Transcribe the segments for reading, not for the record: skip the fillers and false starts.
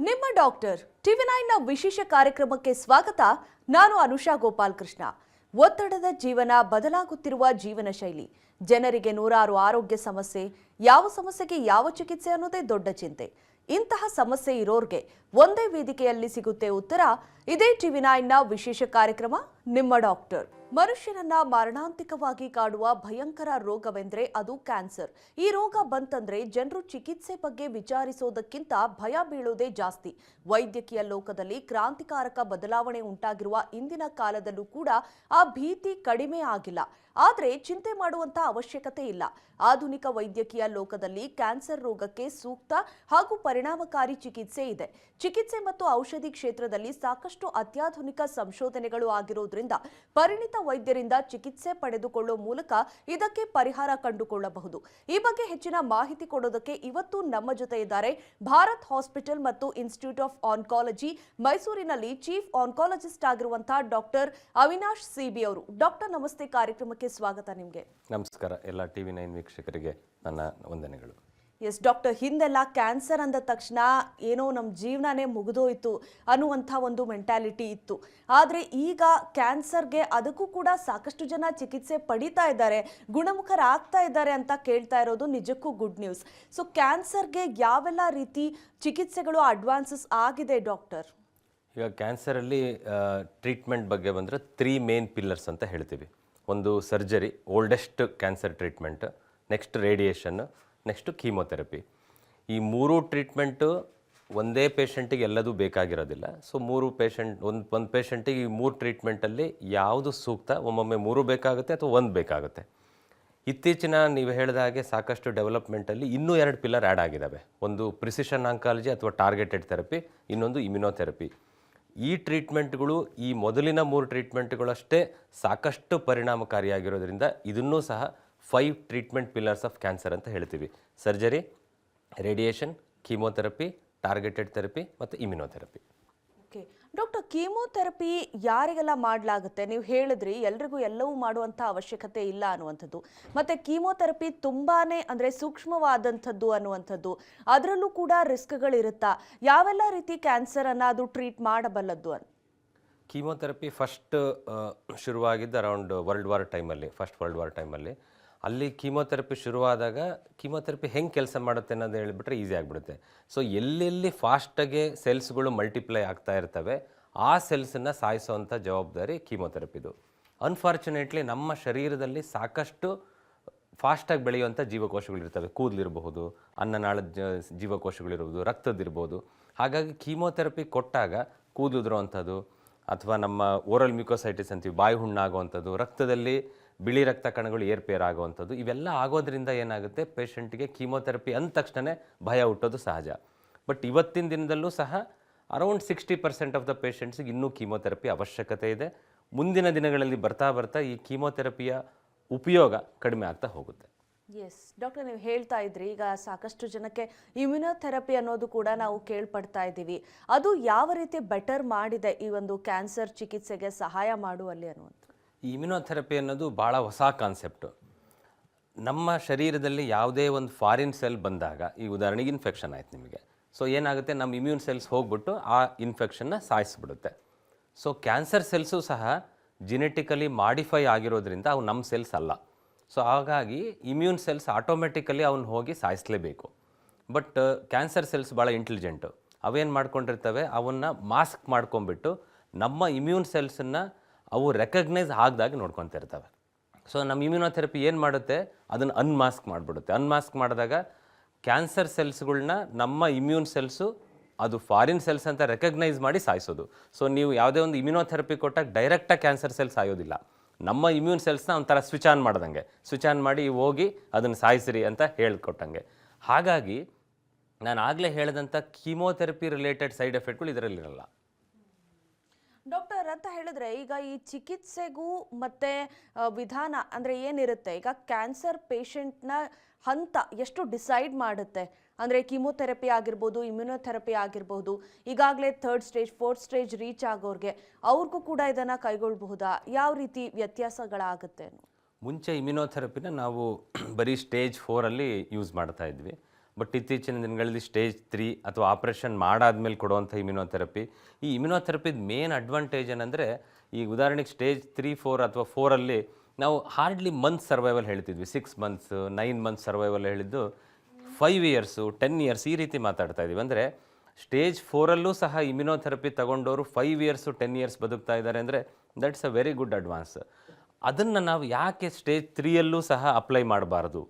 ನಿಮ್ಮ ಡಾಕ್ಟರ್ ಟಿವಿ9ನ ವಿಶೇಷ ಕಾರ್ಯಕ್ರಮಕ್ಕೆ ಸ್ವಾಗತ. ನಾನು ಅನುಷಾ ಗೋಪಾಲ್ ಕೃಷ್ಣ. ಒತ್ತಡದ ಜೀವನ, ಬದಲಾಗುತ್ತಿರುವ ಜೀವನ ಶೈಲಿ, ಜನರಿಗೆ ನೂರಾರು ಆರೋಗ್ಯ ಸಮಸ್ಯೆ, ಯಾವ ಸಮಸ್ಯೆಗೆ ಯಾವ ಚಿಕಿತ್ಸೆ ಅನ್ನೋದೇ ದೊಡ್ಡ ಚಿಂತೆ. ಇಂತಹ ಸಮಸ್ಯೆ ಇರೋರ್ಗೆ ಒಂದೇ ವೇದಿಕೆಯಲ್ಲಿ ಸಿಗುತ್ತೆ ಉತ್ತರ. ಇದೇ ಟಿವಿ9ನ ವಿಶೇಷ ಕಾರ್ಯಕ್ರಮ ನಿಮ್ಮ ಡಾಕ್ಟರ್. ಮನುಷ್ಯನನ್ನ ಮಾರಣಾಂತಿಕವಾಗಿ ಕಾಡುವ ಭಯಂಕರ ರೋಗವೆಂದ್ರೆ ಅದು ಕ್ಯಾನ್ಸರ್. ಈ ರೋಗ ಬಂತಂದ್ರೆ ಜನರು ಚಿಕಿತ್ಸೆ ಬಗ್ಗೆ ವಿಚಾರಿಸೋದಕ್ಕಿಂತ ಭಯ ಬೀಳೋದೇ ಜಾಸ್ತಿ. ವೈದ್ಯಕೀಯ ಲೋಕದಲ್ಲಿ ಕ್ರಾಂತಿಕಾರಕ ಬದಲಾವಣೆ ಉಂಟಾಗಿರುವ ಇಂದಿನ ಕಾಲದಲ್ಲೂ ಕೂಡ ಆ ಭೀತಿ ಕಡಿಮೆ ಆಗಿಲ್ಲ. ಆದರೆ ಚಿಂತೆ ಮಾಡುವಂತ ಅವಶ್ಯಕತೆ ಇಲ್ಲ. ಆಧುನಿಕ ವೈದ್ಯಕೀಯ ಲೋಕದಲ್ಲಿ ಕ್ಯಾನ್ಸರ್ ರೋಗಕ್ಕೆ ಸೂಕ್ತ ಹಾಗೂ ಪರಿಣಾಮಕಾರಿ ಚಿಕಿತ್ಸೆ ಇದೆ. ಚಿಕಿತ್ಸೆ ಮತ್ತು ಔಷಧಿ ಕ್ಷೇತ್ರದಲ್ಲಿ ಸಾಕಷ್ಟು ಅತ್ಯಾಧುನಿಕ ಸಂಶೋಧನೆಗಳು ಆಗಿರೋದ್ರಿಂದ ಪರಿಣಿತ ವೈದ್ಯರಿಂದ ಚಿಕಿತ್ಸೆ ಪಡೆದುಕೊಳ್ಳುವ ಮೂಲಕ ಇದಕ್ಕೆ ಪರಿಹಾರ ಕಂಡುಕೊಳ್ಳಬಹುದು. ಈ ಬಗ್ಗೆ ಹೆಚ್ಚಿನ ಮಾಹಿತಿ ಕೊಡೋದಕ್ಕೆ ಇವತ್ತು ನಮ್ಮ ಜೊತೆ ಇದ್ದಾರೆ ಭಾರತ್ ಹಾಸ್ಪಿಟಲ್ ಮತ್ತು ಇನ್ಸ್ಟಿಟ್ಯೂಟ್ ಆಫ್ ಆನ್ಕಾಲಜಿ ಮೈಸೂರಿನಲ್ಲಿ ಚೀಫ್ ಆನ್ಕಾಲಜಿಸ್ಟ್ ಆಗಿರುವಂತಹ ಡಾಕ್ಟರ್ ಅವಿನಾಶ್ ಸಿಬಿ ಅವರು. ಡಾಕ್ಟರ್ ನಮಸ್ತೆ, ಕಾರ್ಯಕ್ರಮಕ್ಕೆ ಸ್ವಾಗತ. ನಿಮಗೆ ನಮಸ್ಕಾರ. ಎಲ್ಲ ಟಿವಿ9 ವೀಕ್ಷಕರಿಗೆ ನನ್ನ ವಂದನೆಗಳು. ಎಸ್ ಡಾಕ್ಟರ್, ಹಿಂದೆಲ್ಲ ಕ್ಯಾನ್ಸರ್ ಅಂದ ತಕ್ಷಣ ಏನೋ ನಮ್ಮ ಜೀವನನೇ ಮುಗಿದೋಯ್ತು ಅನ್ನುವಂಥ ಒಂದು ಮೆಂಟ್ಯಾಲಿಟಿ ಇತ್ತು. ಆದರೆ ಈಗ ಕ್ಯಾನ್ಸರ್ಗೆ ಅದಕ್ಕೂ ಕೂಡ ಸಾಕಷ್ಟು ಜನ ಚಿಕಿತ್ಸೆ ಪಡಿತಾ ಇದ್ದಾರೆ, ಗುಣಮುಖರಾಗ್ತಾ ಇದ್ದಾರೆ ಅಂತ ಕೇಳ್ತಾ ಇರೋದು ನಿಜಕ್ಕೂ ಗುಡ್ ನ್ಯೂಸ್. ಸೊ ಕ್ಯಾನ್ಸರ್ಗೆ ಯಾವೆಲ್ಲ ರೀತಿ ಚಿಕಿತ್ಸೆಗಳು ಅಡ್ವಾನ್ಸಸ್ ಆಗಿದೆ ಡಾಕ್ಟರ್? ಈಗ ಕ್ಯಾನ್ಸರಲ್ಲಿ ಟ್ರೀಟ್ಮೆಂಟ್ ಬಗ್ಗೆ ಬಂದರೆ 3 ಮೇನ್ ಪಿಲ್ಲರ್ಸ್ ಅಂತ ಹೇಳ್ತೀವಿ. ಒಂದು surgery, oldest cancer treatment, next radiation, next chemotherapy. ಈ 3 ಟ್ರೀಟ್ಮೆಂಟು ಒಂದೇ ಪೇಷಂಟಿಗೆ ಎಲ್ಲದೂ ಬೇಕಾಗಿರೋದಿಲ್ಲ. ಸೊ 3 ಪೇಷಂಟ್ ಒಂದು ಪೇಷಂಟಿಗೆ ಈ 3 ಟ್ರೀಟ್ಮೆಂಟಲ್ಲಿ ಯಾವುದು ಸೂಕ್ತ, ಒಮ್ಮೊಮ್ಮೆ 3 ಬೇಕಾಗುತ್ತೆ ಅಥವಾ 1 ಬೇಕಾಗುತ್ತೆ. ಇತ್ತೀಚಿನ ನೀವು ಹೇಳಿದ ಹಾಗೆ ಸಾಕಷ್ಟು ಡೆವಲಪ್ಮೆಂಟಲ್ಲಿ ಇನ್ನೂ 2 ಪಿಲ್ಲರ್ ಆ್ಯಡ್ ಆಗಿದ್ದಾವೆ. ಒಂದು ಪ್ರಿಸಿಷನ್ ಆಂಕಾಲಜಿ ಅಥವಾ ಟಾರ್ಗೆಟೆಡ್ ಥೆರಪಿ, ಇನ್ನೊಂದು ಇಮ್ಯುನೋಥೆರಪಿ. ಈ ಟ್ರೀಟ್ಮೆಂಟ್ಗಳು ಈ ಮೊದಲಿನ 3 ಟ್ರೀಟ್ಮೆಂಟ್ಗಳಷ್ಟೇ ಸಾಕಷ್ಟು ಪರಿಣಾಮಕಾರಿಯಾಗಿರೋದ್ರಿಂದ ಇದನ್ನೂ ಸಹ 5 ಟ್ರೀಟ್ಮೆಂಟ್ ಪಿಲ್ಲರ್ಸ್ ಆಫ್ ಕ್ಯಾನ್ಸರ್ ಅಂತ ಹೇಳ್ತೀವಿ. Surgery, radiation, chemotherapy, targeted therapy ಮತ್ತು ಇಮ್ಯುನೋಥೆರಪಿ. ಓಕೆ ಡಾಕ್ಟರ್, ಕೀಮೋಥೆರಪಿ ಯಾರಿಗೆಲ್ಲ ಮಾಡಲಾಗುತ್ತೆ? ನೀವು ಹೇಳಿದ್ರಿ ಎಲ್ರಿಗೂ ಎಲ್ಲವೂ ಮಾಡುವಂಥ ಅವಶ್ಯಕತೆ ಇಲ್ಲ ಅನ್ನುವಂಥದ್ದು. ಮತ್ತು ಕೀಮೋಥೆರಪಿ ತುಂಬಾ ಅಂದರೆ ಸೂಕ್ಷ್ಮವಾದಂಥದ್ದು ಅನ್ನುವಂಥದ್ದು, ಅದರಲ್ಲೂ ಕೂಡ ರಿಸ್ಕ್ಗಳಿರುತ್ತಾ? ಯಾವೆಲ್ಲ ರೀತಿ ಕ್ಯಾನ್ಸರನ್ನು ಅದು ಟ್ರೀಟ್ ಮಾಡಬಲ್ಲದ್ದು ಅಂತ? ಕೀಮೋಥೆರಪಿ ಫಸ್ಟ್ ಶುರುವಾಗಿದ್ದು ಅರೌಂಡ್ ವರ್ಲ್ಡ್ ವಾರ್ ಟೈಮಲ್ಲಿ. ಅಲ್ಲಿ ಕೀಮೋಥೆರಪಿ ಶುರುವಾದಾಗ ಕೀಮೋಥೆರಪಿ ಹೆಂಗೆ ಕೆಲಸ ಮಾಡುತ್ತೆ ಅನ್ನೋದು ಹೇಳಿಬಿಟ್ರೆ ಈಸಿ ಆಗಿಬಿಡುತ್ತೆ. ಸೊ ಎಲ್ಲೆಲ್ಲಿ ಫಾಸ್ಟಾಗೆ ಸೆಲ್ಸ್ಗಳು ಮಲ್ಟಿಪ್ಲೈ ಆಗ್ತಾ ಇರ್ತವೆ ಆ ಸೆಲ್ಸನ್ನು ಸಾಯಿಸೋವಂಥ ಜವಾಬ್ದಾರಿ ಕೀಮೋಥೆರಪಿದು. ಅನ್ಫಾರ್ಚುನೇಟ್ಲಿ ನಮ್ಮ ಶರೀರದಲ್ಲಿ ಸಾಕಷ್ಟು ಫಾಸ್ಟಾಗಿ ಬೆಳೆಯುವಂಥ ಜೀವಕೋಶಗಳಿರ್ತವೆ. ಕೂದಲಿರಬಹುದು, ಅನ್ನನಾಳದ ಜೀವಕೋಶಗಳಿರ್ಬೋದು, ರಕ್ತದಿರ್ಬೋದು. ಹಾಗಾಗಿ ಕೀಮೋಥೆರಪಿ ಕೊಟ್ಟಾಗ ಕೂದಲುದ್ರುವಂಥದ್ದು ಅಥವಾ ನಮ್ಮ ಓರಲ್ ಮ್ಯೂಕೋಸೈಟಿಸ್ ಅಂತೀವಿ, ಬಾಯಿ ಹುಣ್ಣಾಗುವಂಥದ್ದು, ರಕ್ತದಲ್ಲಿ ಬಿಳಿ ರಕ್ತ ಕಣಗಳು ಏರ್ಪೇರಾಗುವಂಥದ್ದು, ಇವೆಲ್ಲ ಆಗೋದ್ರಿಂದ ಏನಾಗುತ್ತೆ, ಪೇಷಂಟ್ಗೆ ಕೀಮೋಥೆರಪಿ ಅಂದ ತಕ್ಷಣ ಭಯ ಹುಟ್ಟೋದು ಸಹಜ. ಬಟ್ ಇವತ್ತಿನ ದಿನದಲ್ಲೂ ಸಹ ಅರೌಂಡ್ 60% ಆಫ್ ದ ಪೇಷಂಟ್ಸಿಗೆ ಇನ್ನೂ ಕೀಮೋಥೆರಪಿ ಅವಶ್ಯಕತೆ ಇದೆ. ಮುಂದಿನ ದಿನಗಳಲ್ಲಿ ಬರ್ತಾ ಈ ಕೀಮೋಥೆರಪಿಯ ಉಪಯೋಗ ಕಡಿಮೆ ಆಗ್ತಾ ಹೋಗುತ್ತೆ. ಎಸ್ ಡಾಕ್ಟರ್, ನೀವು ಹೇಳ್ತಾ ಇದ್ರಿ ಈಗ ಸಾಕಷ್ಟು ಜನಕ್ಕೆ ಇಮ್ಯುನೋಥೆರಪಿ ಅನ್ನೋದು ಕೂಡ ನಾವು ಕೇಳ್ಪಡ್ತಾ ಇದ್ದೀವಿ. ಅದು ಯಾವ ರೀತಿ ಬೆಟರ್ ಮಾಡಿದೆ ಈ ಒಂದು ಕ್ಯಾನ್ಸರ್ ಚಿಕಿತ್ಸೆಗೆ ಸಹಾಯ ಮಾಡುವಲ್ಲಿ ಅನ್ನುವಂಥ? ಈ ಇಮ್ಯುನೋಥೆರಪಿ ಅನ್ನೋದು ಭಾಳ ಹೊಸ ಕಾನ್ಸೆಪ್ಟು. ನಮ್ಮ ಶರೀರದಲ್ಲಿ ಯಾವುದೇ ಒಂದು ಫಾರಿನ್ ಸೆಲ್ ಬಂದಾಗ, ಈ ಉದಾಹರಣೆಗೆ ಇನ್ಫೆಕ್ಷನ್ ಆಯ್ತು ನಿಮಗೆ, ಸೊ ಏನಾಗುತ್ತೆ, ನಮ್ಮ ಇಮ್ಯೂನ್ ಸೆಲ್ಸ್ ಹೋಗ್ಬಿಟ್ಟು ಆ ಇನ್ಫೆಕ್ಷನ್ನ ಸಾಯಿಸ್ಬಿಡುತ್ತೆ. ಸೊ ಕ್ಯಾನ್ಸರ್ ಸೆಲ್ಸು ಸಹ ಜಿನೆಟಿಕಲಿ ಮಾಡಿಫೈ ಆಗಿರೋದ್ರಿಂದ ಅವು ನಮ್ಮ ಸೆಲ್ಸ್ ಅಲ್ಲ. ಸೊ ಹಾಗಾಗಿ ಇಮ್ಯೂನ್ ಸೆಲ್ಸ್ ಆಟೋಮೆಟಿಕಲಿ ಅವನ್ನ ಹೋಗಿ ಸಾಯಿಸಲೇಬೇಕು. ಬಟ್ ಕ್ಯಾನ್ಸರ್ ಸೆಲ್ಸ್ ಭಾಳ ಇಂಟೆಲಿಜೆಂಟು. ಅವೇನು ಮಾಡ್ಕೊಂಡಿರ್ತವೆ, ಅವನ್ನ ಮಾಸ್ಕ್ ಮಾಡ್ಕೊಂಬಿಟ್ಟು ನಮ್ಮ ಇಮ್ಯೂನ್ ಸೆಲ್ಸನ್ನು ಅವು ರೆಕಗ್ನೈಸ್ ಆಗದಾಗಿ ನೋಡ್ಕೊತಾ ಇರ್ತವೆ. ಸೊ ನಮ್ಮ ಇಮ್ಯುನೋಥೆರಪಿ ಏನು ಮಾಡುತ್ತೆ, ಅದನ್ನು ಅನ್ಮಾಸ್ಕ್ ಮಾಡಿಬಿಡುತ್ತೆ. ಅನ್ಮಾಸ್ಕ್ ಮಾಡಿದಾಗ ಕ್ಯಾನ್ಸರ್ ಸೆಲ್ಸ್ಗಳನ್ನ ನಮ್ಮ ಇಮ್ಯೂನ್ ಸೆಲ್ಸು ಅದು ಫಾರಿನ್ ಸೆಲ್ಸ್ ಅಂತ ರೆಕಗ್ನೈಸ್ ಮಾಡಿ ಸಾಯಿಸೋದು. ಸೊ ನೀವು ಯಾವುದೇ ಒಂದು ಇಮ್ಯುನೋಥೆರಪಿ ಕೊಟ್ಟಾಗ ಡೈರೆಕ್ಟಾಗಿ ಕ್ಯಾನ್ಸರ್ ಸೆಲ್ಸ್ ಸಾಯೋದಿಲ್ಲ. ನಮ್ಮ ಇಮ್ಯೂನ್ ಸೆಲ್ಸ್ನ ಒಂಥರ ಸ್ವಿಚ್ ಆನ್ ಮಾಡಿ ಹೋಗಿ ಅದನ್ನು ಸಾಯಿಸಿರಿ ಅಂತ ಹೇಳ್ಕೊಟ್ಟಂಗೆ. ಹಾಗಾಗಿ ನಾನು ಆಗಲೇ ಹೇಳಿದಂಥ ಕೀಮೋಥೆರಪಿ ರಿಲೇಟೆಡ್ ಸೈಡ್ ಎಫೆಕ್ಟ್ಗಳು ಇದರಲ್ಲಿರಲ್ಲ. ಡಾಕ್ಟರ್ ಅಂತ ಹೇಳಿದ್ರೆ ಈಗ ಈ ಚಿಕಿತ್ಸೆಗೂ ಮತ್ತೆ ವಿಧಾನ ಅಂದರೆ ಏನಿರುತ್ತೆ, ಈಗ ಕ್ಯಾನ್ಸರ್ ಪೇಷಂಟ್ನ ಹಂತ ಎಷ್ಟು ಡಿಸೈಡ್ ಮಾಡುತ್ತೆ? ಅಂದರೆ ಕೀಮೋಥೆರಪಿ ಆಗಿರ್ಬೋದು, ಇಮ್ಯುನೋಥೆರಪಿ ಆಗಿರ್ಬೋದು, ಈಗಾಗಲೇ 3rd stage 4th stage reach ಆಗೋರಿಗೆ ಅವ್ರಿಗೂ ಕೂಡ ಇದನ್ನು ಕೈಗೊಳ್ಳಬಹುದಾ? ಯಾವ ರೀತಿ ವ್ಯತ್ಯಾಸಗಳಾಗುತ್ತೆ? ಮುಂಚೆ ಇಮ್ಯುನೋಥೆರಪಿನ ನಾವು ಬರೀ ಸ್ಟೇಜ್ 4 ಯೂಸ್ ಮಾಡ್ತಾ ಇದ್ವಿ. ಬಟ್ ಇತ್ತೀಚಿನ ದಿನಗಳಲ್ಲಿ ಸ್ಟೇಜ್ 3 ಅಥವಾ ಆಪ್ರೇಷನ್ ಮಾಡಾದ್ಮೇಲೆ ಕೊಡುವಂಥ ಇಮ್ಯುನೋಥೆರಪಿ. ಈ ಇಮ್ಯುನೋಥೆರಪಿದ ಮೇನ್ ಅಡ್ವಾಂಟೇಜ್ ಏನಂದರೆ, ಈಗ ಉದಾಹರಣೆಗೆ ಸ್ಟೇಜ್ 3, 4 ಅಥವಾ 4ಅಲ್ಲಿ ನಾವು ಹಾರ್ಡ್ಲಿ ಮಂತ್ ಸರ್ವೈವಲ್ ಹೇಳ್ತಿದ್ವಿ. 6 ಮಂತ್ಸ್ 9 ಮಂತ್ಸ್ ಸರ್ವೈವಲ್ ಹೇಳಿದ್ದು 5 ಇಯರ್ಸು 10 ಇಯರ್ಸ್ ಈ ರೀತಿ ಮಾತಾಡ್ತಾ ಇದ್ದೀವಿ. ಅಂದರೆ ಸ್ಟೇಜ್ 4ಅಲ್ಲೂ ಸಹ ಇಮ್ಯುನೋಥೆರಪಿ ತಗೊಂಡವರು 5 ಇಯರ್ಸು 10 ಇಯರ್ಸ್ ಬದುಕ್ತಾ ಇದ್ದಾರೆ ಅಂದರೆ that's a very good advance. ಅದನ್ನು ನಾವು ಯಾಕೆ ಸ್ಟೇಜ್ 3ಯಲ್ಲೂ ಸಹ ಅಪ್ಲೈ ಮಾಡಬಾರ್ದು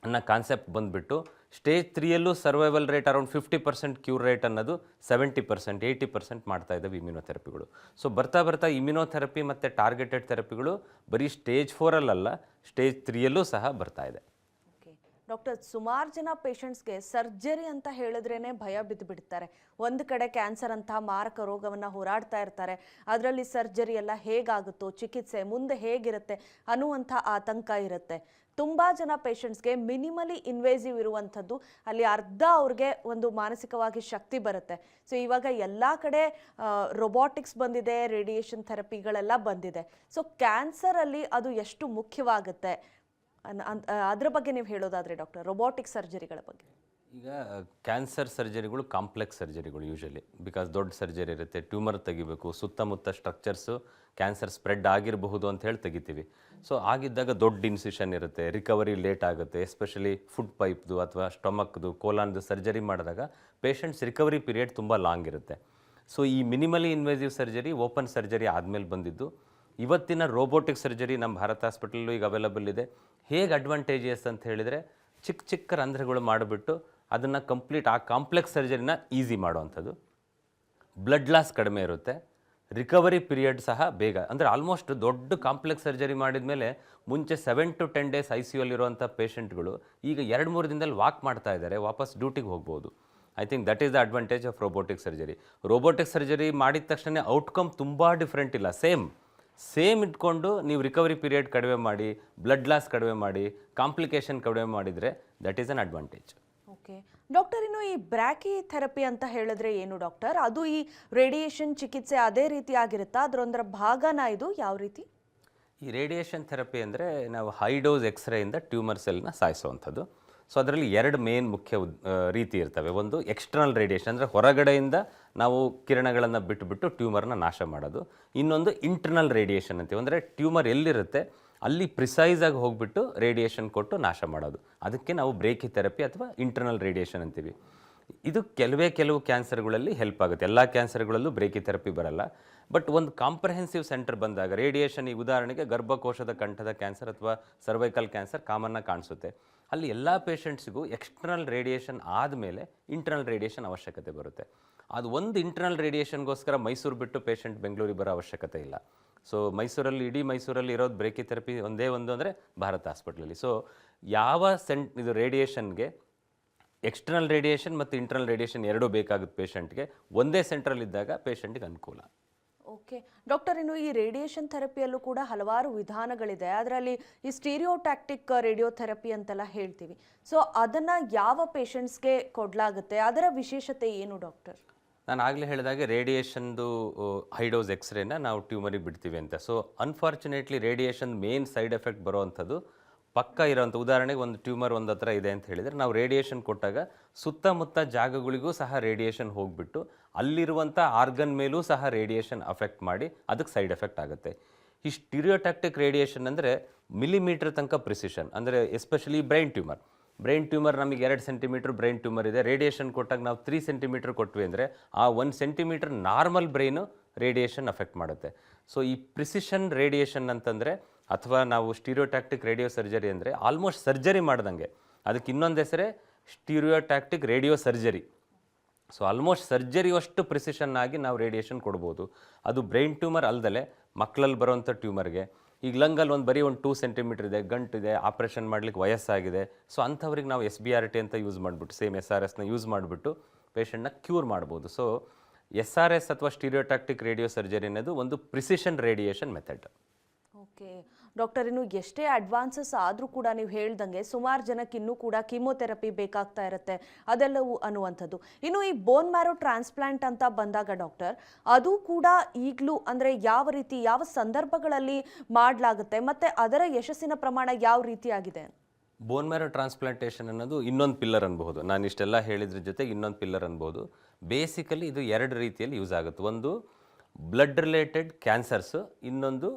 ಅನ್ನೋ ಕಾನ್ಸೆಪ್ಟ್ ಬಂದುಬಿಟ್ಟು, ಸ್ಟೇಜ್ 3ಯಲ್ಲೂ survival rate around 50%, cure rate ಅನ್ನೋದು 70%, 80% ಮಾಡ್ತಾ ಇದ್ದಾವೆ ಇಮ್ಯುನೋಥೆರಪಿಗಳು. ಸೊ ಬರ್ತಾ ಬರ್ತಾ ಇಮ್ಯುನೋಥೆರಪಿ ಮತ್ತು ಟಾರ್ಗೆಟೆಡ್ ಥೆರಪಿಗಳು ಬರೀ ಸ್ಟೇಜ್ 4ಅಲ್ಲ, ಸ್ಟೇಜ್ 3ಯಲ್ಲೂ ಸಹ ಬರ್ತಾ ಇದೆ. ಡಾಕ್ಟರ್, ಸುಮಾರು ಜನ ಪೇಷಂಟ್ಸ್ಗೆ ಸರ್ಜರಿ ಅಂತ ಹೇಳಿದ್ರೇ ಭಯ ಬಿದ್ದು ಬಿಡ್ತಾರೆ. ಒಂದು ಕಡೆ ಕ್ಯಾನ್ಸರ್ ಅಂತಹ ಮಾರಕ ರೋಗವನ್ನು ಹೋರಾಡ್ತಾ ಇರ್ತಾರೆ, ಅದರಲ್ಲಿ ಸರ್ಜರಿ ಎಲ್ಲ ಹೇಗಾಗುತ್ತೋ, ಚಿಕಿತ್ಸೆ ಮುಂದೆ ಹೇಗಿರುತ್ತೆ ಅನ್ನುವಂಥ ಆತಂಕ ಇರುತ್ತೆ. ತುಂಬ ಜನ ಪೇಷಂಟ್ಸ್ಗೆ ಮಿನಿಮಲಿ ಇನ್ವೇಸಿವ್ ಇರುವಂಥದ್ದು, ಅಲ್ಲಿ ಅರ್ಧ ಅವ್ರಿಗೆ ಒಂದು ಮಾನಸಿಕವಾಗಿ ಶಕ್ತಿ ಬರುತ್ತೆ. ಸೊ ಇವಾಗ ಎಲ್ಲ ಕಡೆ ರೊಬಾಟಿಕ್ಸ್ ಬಂದಿದೆ, ರೇಡಿಯೇಷನ್ ಥೆರಪಿಗಳೆಲ್ಲ ಬಂದಿದೆ. ಸೊ ಕ್ಯಾನ್ಸರಲ್ಲಿ ಅದು ಎಷ್ಟು ಮುಖ್ಯವಾಗುತ್ತೆ ಅದ್ರ ಬಗ್ಗೆ ನೀವು ಹೇಳೋದಾದರೆ ಡಾಕ್ಟರ್, ರೊಬಾಟಿಕ್ ಸರ್ಜರಿಗಳ ಬಗ್ಗೆ. ಈಗ ಕ್ಯಾನ್ಸರ್ ಸರ್ಜರಿಗಳು ಕಾಂಪ್ಲೆಕ್ಸ್ ಸರ್ಜರಿಗಳು ಯೂಶಲಿ, ಬಿಕಾಸ್ ದೊಡ್ಡ ಸರ್ಜರಿ ಇರುತ್ತೆ, ಟ್ಯೂಮರ್ ತೆಗಿಬೇಕು, ಸುತ್ತಮುತ್ತ ಸ್ಟ್ರಕ್ಚರ್ಸು ಕ್ಯಾನ್ಸರ್ ಸ್ಪ್ರೆಡ್ ಆಗಿರಬಹುದು ಅಂತ ಹೇಳಿ ತೆಗಿತೀವಿ. ಸೊ ಆಗಿದ್ದಾಗ ದೊಡ್ಡ ಇನ್ಸಿಷನ್ ಇರುತ್ತೆ, ರಿಕವರಿ ಲೇಟ್ ಆಗುತ್ತೆ. ಎಸ್ಪೆಷಲಿ ಫುಡ್ ಪೈಪ್ದು ಅಥವಾ ಸ್ಟೊಮಕ್ದು, ಕೋಲಾನ್ದು ಸರ್ಜರಿ ಮಾಡಿದಾಗ ಪೇಷಂಟ್ಸ್ ರಿಕವರಿ ಪೀರಿಯಡ್ ತುಂಬ ಲಾಂಗ್ ಇರುತ್ತೆ. ಸೊ ಈ ಮಿನಿಮಲಿ ಇನ್ವೇಸಿವ್ ಸರ್ಜರಿ ಓಪನ್ ಸರ್ಜರಿ ಆದಮೇಲೆ ಬಂದಿದ್ದು. ಇವತ್ತಿನ ರೋಬೋಟಿಕ್ ಸರ್ಜರಿ ನಮ್ಮ ಭಾರತ ಹಾಸ್ಪಿಟಲ್ಲು ಈಗ ಅವೈಲಬಲ್ ಇದೆ. ಹೇಗೆ ಅಡ್ವಾಂಟೇಜಸ್ ಅಂತ ಹೇಳಿದರೆ, ಚಿಕ್ಕ ಚಿಕ್ಕ ರಂಧ್ರಗಳು ಮಾಡಿಬಿಟ್ಟು ಅದನ್ನು ಕಂಪ್ಲೀಟ್ ಆ ಕಾಂಪ್ಲೆಕ್ಸ್ ಸರ್ಜರಿನ ಈಸಿ ಮಾಡುವಂಥದ್ದು. ಬ್ಲಡ್ ಲಾಸ್ ಕಡಿಮೆ ಇರುತ್ತೆ, ರಿಕವರಿ ಪೀರಿಯಡ್ ಸಹ ಬೇಗ. ಅಂದರೆ ಆಲ್ಮೋಸ್ಟ್ ದೊಡ್ಡ ಕಾಂಪ್ಲೆಕ್ಸ್ ಸರ್ಜರಿ ಮಾಡಿದ ಮೇಲೆ ಮುಂಚೆ 7 to 10 ಡೇಸ್ ICU ಅಲ್ಲಿರುವಂಥ ಪೇಷಂಟ್ಗಳು ಈಗ 2-3 ದಿನದಲ್ಲಿ ವಾಕ್ ಮಾಡ್ತಾ ಇದ್ದಾರೆ, ವಾಪಸ್ ಡ್ಯೂಟಿಗೆ ಹೋಗ್ಬೋದು. I think that is the advantage of robotic surgery. Robotic surgery ಮಾಡಿದ ತಕ್ಷಣ ಔಟ್ಕಮ್ ತುಂಬ ಡಿಫ್ರೆಂಟ್ ಇಲ್ಲ, ಸೇಮ್ ಇಟ್ಕೊಂಡು ನೀವು ರಿಕವರಿ ಪೀರಿಯಡ್ ಕಡಿಮೆ ಮಾಡಿ, ಬ್ಲಡ್ ಲಾಸ್ ಕಡಿಮೆ ಮಾಡಿ, ಕಾಂಪ್ಲಿಕೇಶನ್ ಕಡಿಮೆ ಮಾಡಿದರೆ that is an advantage. Okay doctor, ಇನ್ನು ಈ ಬ್ರ್ಯಾಕಿ ಥೆರಪಿ ಅಂತ ಹೇಳಿದ್ರೆ ಏನು ಡಾಕ್ಟರ್? ಅದು ಈ ರೇಡಿಯೇಷನ್ ಚಿಕಿತ್ಸೆ ಅದೇ ರೀತಿ ಆಗಿರುತ್ತಾ, ಅದರೊಂದರ ಭಾಗನ ಇದು ಯಾವ ರೀತಿ? ಈ ರೇಡಿಯೇಷನ್ ಥೆರಪಿ ಅಂದರೆ ನಾವು ಹೈ ಡೋಸ್ ಎಕ್ಸ್ರೇಯಿಂದ ಟ್ಯೂಮರ್ ಸೆಲ್ನ ಸಾಯಿಸುವಂಥದ್ದು. ಸೊ ಅದರಲ್ಲಿ 2 ಮೇನ್ ಮುಖ್ಯ ರೀತಿ ಇರ್ತವೆ. ಒಂದು ಎಕ್ಸ್ಟರ್ನಲ್ ರೇಡಿಯೇಷನ್, ಅಂದರೆ ಹೊರಗಡೆಯಿಂದ ನಾವು ಕಿರಣಗಳನ್ನು ಬಿಟ್ಟುಬಿಟ್ಟು ಟ್ಯೂಮರ್ನ ನಾಶ ಮಾಡೋದು. ಇನ್ನೊಂದು ಇಂಟರ್ನಲ್ ರೇಡಿಯೇಷನ್ ಅಂತೀವಿ, ಅಂದರೆ ಟ್ಯೂಮರ್ ಎಲ್ಲಿರುತ್ತೆ ಅಲ್ಲಿ ಪ್ರಿಸೈಸಾಗಿ ಹೋಗಿಬಿಟ್ಟು ರೇಡಿಯೇಷನ್ ಕೊಟ್ಟು ನಾಶ ಮಾಡೋದು. ಅದಕ್ಕೆ ನಾವು ಬ್ರೇಕಿ ಥೆರಪಿ ಅಥವಾ ಇಂಟರ್ನಲ್ ರೇಡಿಯೇಷನ್ ಅಂತೀವಿ. ಇದು ಕೆಲವು ಕ್ಯಾನ್ಸರ್ಗಳಲ್ಲಿ ಹೆಲ್ಪ್ ಆಗುತ್ತೆ. ಎಲ್ಲ ಕ್ಯಾನ್ಸರ್ಗಳಲ್ಲೂ ಬ್ರೇಕಿ ಥೆರಪಿ ಬರಲ್ಲ. ಬಟ್ ಒಂದು ಕಾಂಪ್ರಹೆನ್ಸಿವ್ ಸೆಂಟರ್ ಬಂದಾಗ ರೇಡಿಯೇಷನ್, ಈ ಉದಾಹರಣೆಗೆ ಗರ್ಭಕೋಶದ ಕಂಠದ ಕ್ಯಾನ್ಸರ್ ಅಥವಾ ಸರ್ವೈಕಲ್ ಕ್ಯಾನ್ಸರ್ ಕಾಮನ್ನಾಗಿ ಕಾಣಿಸುತ್ತೆ. ಅಲ್ಲಿ ಎಲ್ಲ ಪೇಷಂಟ್ಸಿಗೂ ಎಕ್ಸ್ಟರ್ನಲ್ ರೇಡಿಯೇಷನ್ ಆದಮೇಲೆ ಇಂಟರ್ನಲ್ ರೇಡಿಯೇಷನ್ ಅವಶ್ಯಕತೆ ಬರುತ್ತೆ. ಅದು ಒಂದು ಇಂಟರ್ನಲ್ ರೇಡಿಯೇಷನ್ಗೋಸ್ಕರ ಮೈಸೂರು ಬಿಟ್ಟು ಪೇಷಂಟ್ ಬೆಂಗಳೂರಿಗೆ ಬರೋ ಅವಶ್ಯಕತೆ ಇಲ್ಲ. ಸೊ ಇಡೀ ಮೈಸೂರಲ್ಲಿ ಇರೋದು ಬ್ರೇಕಿ ಥೆರಪಿ ಒಂದೇ ಒಂದು ಅಂದರೆ ಭಾರತ ಹಾಸ್ಪಿಟ್ಲಲ್ಲಿ. ಸೊ ಯಾವ ಇದು ರೇಡಿಯೇಷನ್ಗೆ ಎಕ್ಸ್ಟರ್ನಲ್ ರೇಡಿಯೇಷನ್ ಮತ್ತು ಇಂಟರ್ನಲ್ ರೇಡಿಯೇಷನ್ ಎರಡೂ ಬೇಕಾಗುತ್ತೆ ಪೇಷಂಟ್ಗೆ, ಒಂದೇ ಸೆಂಟ್ರಲ್ಲಿದ್ದಾಗ ಪೇಷಂಟಿಗೆ ಅನುಕೂಲ. ಓಕೆ ಡಾಕ್ಟರ್, ಇನ್ನು ಈ ರೇಡಿಯೇಷನ್ ಥೆರಪಿಯಲ್ಲೂ ಕೂಡ ಹಲವಾರು ವಿಧಾನಗಳಿದೆ. ಅದರಲ್ಲಿ ಈ ಸ್ಟೀರಿಯೋಟ್ಯಾಕ್ಟಿಕ್ ರೇಡಿಯೋಥೆರಪಿ ಅಂತೆಲ್ಲ ಹೇಳ್ತೀವಿ. ಸೊ ಅದನ್ನು ಯಾವ ಪೇಷಂಟ್ಸ್ಗೆ ಕೊಡಲಾಗುತ್ತೆ, ಅದರ ವಿಶೇಷತೆ ಏನು ಡಾಕ್ಟರ್? ನಾನು ಆಗಲೇ ಹೇಳಿದಾಗೆ ರೇಡಿಯೇಷನ್ದು ಹೈ ಡೋಸ್ ಎಕ್ಸ್ರೇನ ನಾವು ಟ್ಯೂಮರಿಗೆ ಬಿಡ್ತೀವಿ ಅಂತ. So unfortunately radiation main side effect ಬರೋವಂಥದ್ದು ಪಕ್ಕ ಇರೋವಂಥ, ಉದಾಹರಣೆಗೆ ಒಂದು ಟ್ಯೂಮರ್ ಒಂದು ಹತ್ರ ಇದೆ ಅಂತ ಹೇಳಿದರೆ ನಾವು ರೇಡಿಯೇಷನ್ ಕೊಟ್ಟಾಗ ಸುತ್ತಮುತ್ತ ಜಾಗಗಳಿಗೂ ಸಹ ರೇಡಿಯೇಷನ್ ಹೋಗಿಬಿಟ್ಟು ಅಲ್ಲಿರುವಂಥ ಆರ್ಗನ್ ಮೇಲೂ ಸಹ ರೇಡಿಯೇಷನ್ ಅಫೆಕ್ಟ್ ಮಾಡಿ ಅದಕ್ಕೆ ಸೈಡ್ ಎಫೆಕ್ಟ್ ಆಗುತ್ತೆ. ಈ ಸ್ಟೀರಿಯೋಟ್ಯಾಕ್ಟಿಕ್ ರೇಡಿಯೇಷನ್ ಅಂದರೆ ಮಿಲಿಮೀಟರ್ ತನಕ ಪ್ರಿಸಿಷನ್, ಅಂದರೆ ಎಸ್ಪೆಷಲಿ ಬ್ರೈನ್ ಟ್ಯೂಮರ್ ನಮಗೆ 2 ಸೆಂಟಿಮೀಟರ್ ಬ್ರೈನ್ ಟ್ಯೂಮರ್ ಇದೆ, ರೇಡಿಯೇಷನ್ ಕೊಟ್ಟಾಗ ನಾವು 3 ಸೆಂಟಿಮೀಟರ್ ಕೊಟ್ವಿ ಅಂದರೆ ಆ 1 centimetre normal brain radiation affect ಮಾಡುತ್ತೆ. ಸೊ ಈ ಪ್ರಿಸಿಷನ್ ರೇಡಿಯೇಷನ್ ಅಂತಂದರೆ ಅಥವಾ ನಾವು ಸ್ಟೀರಿಯೋಟ್ಯಾಕ್ಟಿಕ್ ರೇಡಿಯೋ ಸರ್ಜರಿ ಅಂದರೆ ಆಲ್ಮೋಸ್ಟ್ ಸರ್ಜರಿ ಮಾಡ್ದಂಗೆ. ಅದಕ್ಕೆ ಇನ್ನೊಂದು ಹೆಸರೇ stereotactic radio surgery. So almost surgery ಅಷ್ಟು ಪ್ರಿಸಿಷನ್ ಆಗಿ ನಾವು ರೇಡಿಯೇಷನ್ ಕೊಡ್ಬೋದು. ಅದು ಬ್ರೈನ್ ಟ್ಯೂಮರ್ ಅಲ್ದಲೆ ಮಕ್ಕಳಲ್ಲಿ ಬರೋವಂಥ ಟ್ಯೂಮರ್ಗೆ, ಈಗ ಲಂಗಲ್ಲಿ ಬರೀ 2 ಸೆಂಟಿಮೀಟರ್ ಇದೆ, ಗಂಟಿದೆ, ಆಪ್ರೇಷನ್ ಮಾಡ್ಲಿಕ್ಕೆ ವಯಸ್ಸಾಗಿದೆ. ಸೊ ಅಂಥವ್ರಿಗೆ ನಾವು SBRT ಅಂತ ಯೂಸ್ ಮಾಡಿಬಿಟ್ಟು ಸೇಮ್ SRSನ ಯೂಸ್ ಮಾಡಿಬಿಟ್ಟು ಪೇಷಂಟ್ನ ಕ್ಯೂರ್ ಮಾಡ್ಬೋದು. ಸೊ SRS ಅಥವಾ ಸ್ಟೀರಿಯೋಟ್ಯಾಕ್ಟಿಕ್ ರೇಡಿಯೋ ಸರ್ಜರಿ ಅನ್ನೋದು ಒಂದು precision radiation method. Okay doctor, ಇನ್ನು ಎಷ್ಟೇ ಅಡ್ವಾನ್ಸಸ್ ಆದರೂ ಕೂಡ ನೀವು ಹೇಳ್ದಂಗೆ ಸುಮಾರು ಜನಕ್ಕೆ ಇನ್ನೂ ಕೂಡ ಕೀಮೋಥೆರಪಿ ಬೇಕಾಗ್ತಾ ಇರುತ್ತೆ ಅದೆಲ್ಲವೂ ಅನ್ನುವಂಥದ್ದು. ಇನ್ನು ಈ ಬೋನ್ ಮ್ಯಾರೋ ಟ್ರಾನ್ಸ್ಪ್ಲಾಂಟ್ ಅಂತ ಬಂದಾಗ ಡಾಕ್ಟರ್, ಅದು ಕೂಡ ಈಗಲೂ ಅಂದರೆ ಯಾವ ರೀತಿ, ಯಾವ ಸಂದರ್ಭಗಳಲ್ಲಿ ಮಾಡಲಾಗುತ್ತೆ ಮತ್ತು ಅದರ ಯಶಸ್ಸಿನ ಪ್ರಮಾಣ ಯಾವ ರೀತಿಯಾಗಿದೆ? ಬೋನ್ ಮ್ಯಾರೋ ಟ್ರಾನ್ಸ್ಪ್ಲಾಂಟೇಷನ್ ಅನ್ನೋದು ಇನ್ನೊಂದು ಪಿಲ್ಲರ್ ಅನ್ಬಹುದು. ನಾನು ಇಷ್ಟೆಲ್ಲ ಹೇಳಿದ್ರ ಜೊತೆಗೆ ಇನ್ನೊಂದು ಪಿಲ್ಲರ್ ಅನ್ಬೋದು. ಬೇಸಿಕಲಿ ಇದು ಎರಡು ರೀತಿಯಲ್ಲಿ ಯೂಸ್ ಆಗುತ್ತೆ. ಒಂದು ಬ್ಲಡ್ ರಿಲೇಟೆಡ್ ಕ್ಯಾನ್ಸರ್ಸು, ಇನ್ನೊಂದು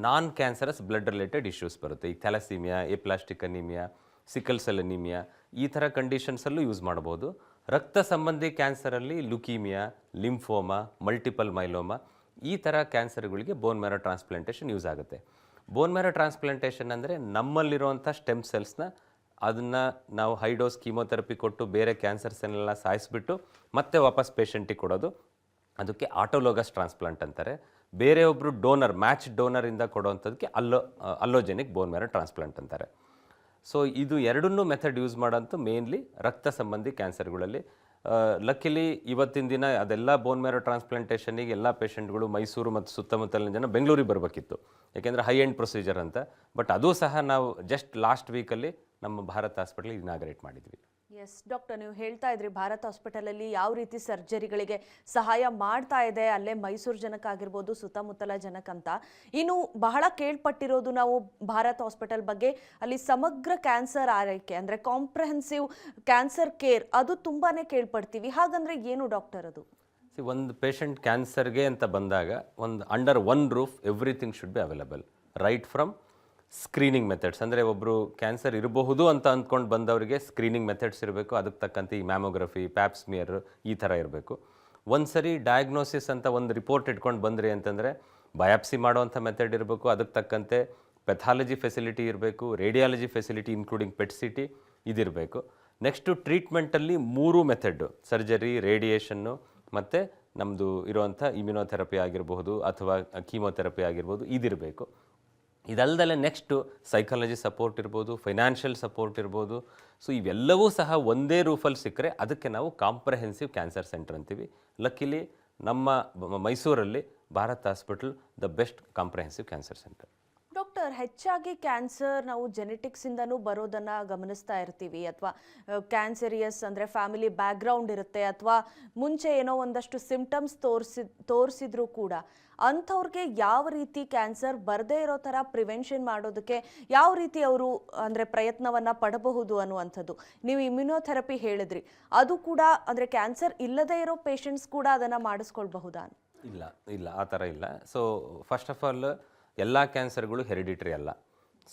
non cancerous blood related issues ಬರುತ್ತೆ. ಈ thalassaemia, aplastic anaemia, sickle cell anaemia ಈ ಥರ ಕಂಡೀಷನ್ಸಲ್ಲೂ ಯೂಸ್ ಮಾಡ್ಬೋದು. ರಕ್ತ ಸಂಬಂಧಿ ಕ್ಯಾನ್ಸರಲ್ಲಿ ಲುಕೀಮಿಯಾ, ಲಿಂಫೋಮಾ, ಮಲ್ಟಿಪಲ್ ಮೈಲೋಮಾ ಈ ಥರ ಕ್ಯಾನ್ಸರ್ಗಳಿಗೆ ಬೋನ್ ಮ್ಯಾರೋ ಟ್ರಾನ್ಸ್ಪ್ಲಾಂಟೇಷನ್ ಯೂಸ್ ಆಗುತ್ತೆ. ಬೋನ್ ಮ್ಯಾರೋ ಟ್ರಾನ್ಸ್ಪ್ಲಾಂಟೇಷನ್ ಅಂದರೆ ನಮ್ಮಲ್ಲಿರುವಂಥ ಸ್ಟೆಮ್ ಸೆಲ್ಸ್ನ ಅದನ್ನು ನಾವು ಹೈಡೋಸ್ ಕೀಮೋಥೆರಪಿ ಕೊಟ್ಟು ಬೇರೆ ಕ್ಯಾನ್ಸರ್ಸನ್ನೆಲ್ಲ ಸಾಯಿಸ್ಬಿಟ್ಟು ಮತ್ತೆ ವಾಪಸ್ ಪೇಷಂಟಿಗೆ ಕೊಡೋದು. ಅದಕ್ಕೆ ಆಟೋಲೋಗಸ್ ಟ್ರಾನ್ಸ್ಪ್ಲಾಂಟ್ ಅಂತಾರೆ. ಬೇರೆಯೊಬ್ಬರು ಡೋನರ್, ಮ್ಯಾಚ್ ಡೋನರಿಂದ ಕೊಡೋವಂಥದ್ದಕ್ಕೆ ಅಲ್ಲೋಜೆನಿಕ್ ಬೋನ್ ಮ್ಯಾರೋ ಟ್ರಾನ್ಸ್ಪ್ಲಾಂಟ್ ಅಂತಾರೆ. ಸೊ ಇದು ಎರಡನ್ನೂ ಮೆಥಡ್ ಯೂಸ್ ಮಾಡೋಂಥ ಮೇನ್ಲಿ ರಕ್ತ ಸಂಬಂಧಿ ಕ್ಯಾನ್ಸರ್ಗಳಲ್ಲಿ. ಲಕ್ಕಿಲಿ ಇವತ್ತಿನ ದಿನ ಅದೆಲ್ಲ ಬೋನ್ ಮ್ಯಾರೋ ಟ್ರಾನ್ಸ್ಪ್ಲಾಂಟೇಷನಿಗೆ ಎಲ್ಲ ಪೇಷಂಟ್ಗಳು ಮೈಸೂರು ಮತ್ತು ಸುತ್ತಮುತ್ತಲಿನ ಜನ ಬೆಂಗಳೂರಿಗೆ ಬರಬೇಕಿತ್ತು, ಯಾಕೆಂದರೆ ಹೈ ಎಂಡ್ ಪ್ರೊಸೀಜರ್ ಅಂತ. ಬಟ್ ಅದು ಸಹ ನಾವು ಜಸ್ಟ್ ಲಾಸ್ಟ್ ವೀಕಲ್ಲಿ ನಮ್ಮ ಭಾರತ್ ಹಾಸ್ಪಿಟಲ್ ಇನಾಗ್ರೇಟ್ ಮಾಡಿದ್ವಿ. ಎಸ್ ಡಾಕ್ಟರ್, ನೀವು ಹೇಳ್ತಾ ಇದ್ರಿ ಭಾರತ್ ಹಾಸ್ಪಿಟಲಲ್ಲಿ ಯಾವ ರೀತಿ ಸರ್ಜರಿಗಳಿಗೆ ಸಹಾಯ ಮಾಡ್ತಾ ಇದೆ, ಅಲ್ಲೇ ಮೈಸೂರು ಜನಕ್ಕಾಗಿರ್ಬೋದು, ಸುತ್ತಮುತ್ತಲ ಜನಕ್ಕಂತ. ಇನ್ನು ಬಹಳ ಕೇಳ್ಪಟ್ಟಿರೋದು ನಾವು ಭಾರತ್ ಹಾಸ್ಪಿಟಲ್ ಬಗ್ಗೆ, ಅಲ್ಲಿ ಸಮಗ್ರ ಕ್ಯಾನ್ಸರ್ ಆರೈಕೆ ಅಂದರೆ ಕಾಂಪ್ರಹೆನ್ಸಿವ್ ಕ್ಯಾನ್ಸರ್ ಕೇರ್ ಅದು ತುಂಬಾ ಕೇಳ್ಪಡ್ತೀವಿ. ಹಾಗಂದ್ರೆ ಏನು ಡಾಕ್ಟರ್ ಅದು? ಒಂದು ಪೇಷಂಟ್ ಕ್ಯಾನ್ಸರ್ಗೆ ಅಂತ ಬಂದಾಗ ಒಂದು under one roof everything should be available. Right from screening methods, ಅಂದರೆ ಒಬ್ಬರು ಕ್ಯಾನ್ಸರ್ ಇರಬಹುದು ಅಂತ ಅಂದ್ಕೊಂಡು ಬಂದವರಿಗೆ ಸ್ಕ್ರೀನಿಂಗ್ ಮೆಥಡ್ಸ್ ಇರಬೇಕು. ಅದಕ್ಕೆ ತಕ್ಕಂತೆ ಈ ಮ್ಯಾಮೋಗ್ರಫಿ, ಪ್ಯಾಪ್ಸ್ಮಿಯರ್ ಈ ಥರ ಇರಬೇಕು. ಒಂದು ಸರಿ ಡಯಾಗ್ನೋಸಿಸ್ ಅಂತ ಒಂದು ರಿಪೋರ್ಟ್ ಇಟ್ಕೊಂಡು ಬಂದ್ರಿ ಅಂತಂದರೆ ಬಯಾಪ್ಸಿ ಮಾಡೋವಂಥ ಮೆಥಡ್ ಇರಬೇಕು. ಅದಕ್ಕೆ ತಕ್ಕಂತೆ ಪೆಥಾಲಜಿ ಫೆಸಿಲಿಟಿ ಇರಬೇಕು, radiology facility including PET CT ಇದಿರಬೇಕು. ನೆಕ್ಸ್ಟು ಟ್ರೀಟ್ಮೆಂಟಲ್ಲಿ 3 ಮೆಥಡ್ಡು, ಸರ್ಜರಿ, ರೇಡಿಯೇಷನ್ನು ಮತ್ತು ನಮ್ಮದು ಇರುವಂಥ ಇಮ್ಯುನೋಥೆರಪಿ ಆಗಿರಬಹುದು ಅಥವಾ ಕೀಮೋಥೆರಪಿ ಆಗಿರ್ಬೋದು, ಇದಿರಬೇಕು. ಇದಲ್ದಲ್ಲೇ ನೆಕ್ಸ್ಟು ಸೈಕಾಲಜಿ ಸಪೋರ್ಟ್ ಇರ್ಬೋದು, ಫೈನಾನ್ಷಿಯಲ್ ಸಪೋರ್ಟ್ ಇರ್ಬೋದು. ಸೊ ಇವೆಲ್ಲವೂ ಸಹ ಒಂದೇ ರೂಫಲ್ಲಿ ಸಿಕ್ಕರೆ ಅದಕ್ಕೆ ನಾವು ಕಾಂಪ್ರಹೆನ್ಸಿವ್ ಕ್ಯಾನ್ಸರ್ ಸೆಂಟರ್ ಅಂತೀವಿ. ಲಕ್ಕಿಲಿ ನಮ್ಮ ಮೈಸೂರಲ್ಲಿ Bharat hospital the best comprehensive cancer centre. Doctor, ಹೆಚ್ಚಾಗಿ ಕ್ಯಾನ್ಸರ್ ನಾವು ಜೆನೆಟಿಕ್ಸಿಂದನೂ ಬರೋದನ್ನು ಗಮನಿಸ್ತಾ ಇರ್ತೀವಿ, ಅಥವಾ ಕ್ಯಾನ್ಸರಿಯಸ್ ಅಂದರೆ ಫ್ಯಾಮಿಲಿ ಬ್ಯಾಕ್ಗ್ರೌಂಡ್ ಇರುತ್ತೆ, ಅಥವಾ ಮುಂಚೆ ಏನೋ ಒಂದಷ್ಟು ಸಿಂಪ್ಟಮ್ಸ್ ತೋರಿಸಿದ್ರು ಕೂಡ ಅಂಥವ್ರಿಗೆ ಯಾವ ರೀತಿ ಕ್ಯಾನ್ಸರ್ ಬರದೇ ಇರೋ ಥರ ಪ್ರಿವೆನ್ಷನ್ ಮಾಡೋದಕ್ಕೆ ಯಾವ ರೀತಿ ಅವರು ಅಂದರೆ ಪ್ರಯತ್ನವನ್ನು ಪಡಬಹುದು ಅನ್ನುವಂಥದ್ದು. ನೀವು ಇಮ್ಯುನೋಥೆರಪಿ ಹೇಳಿದ್ರಿ, ಅದು ಕೂಡ ಅಂದರೆ ಕ್ಯಾನ್ಸರ್ ಇಲ್ಲದೇ ಇರೋ ಪೇಷಂಟ್ಸ್ ಕೂಡ ಅದನ್ನು ಮಾಡಿಸ್ಕೊಳ್ಬಹುದಾ? ಇಲ್ಲ ಆ ಥರ ಇಲ್ಲ. ಸೊ ಫಸ್ಟ್ ಆಫ್ ಆಲ್ ಎಲ್ಲ ಕ್ಯಾನ್ಸರ್ಗಳು ಹೆರಿಡಿಟ್ರಿ ಅಲ್ಲ.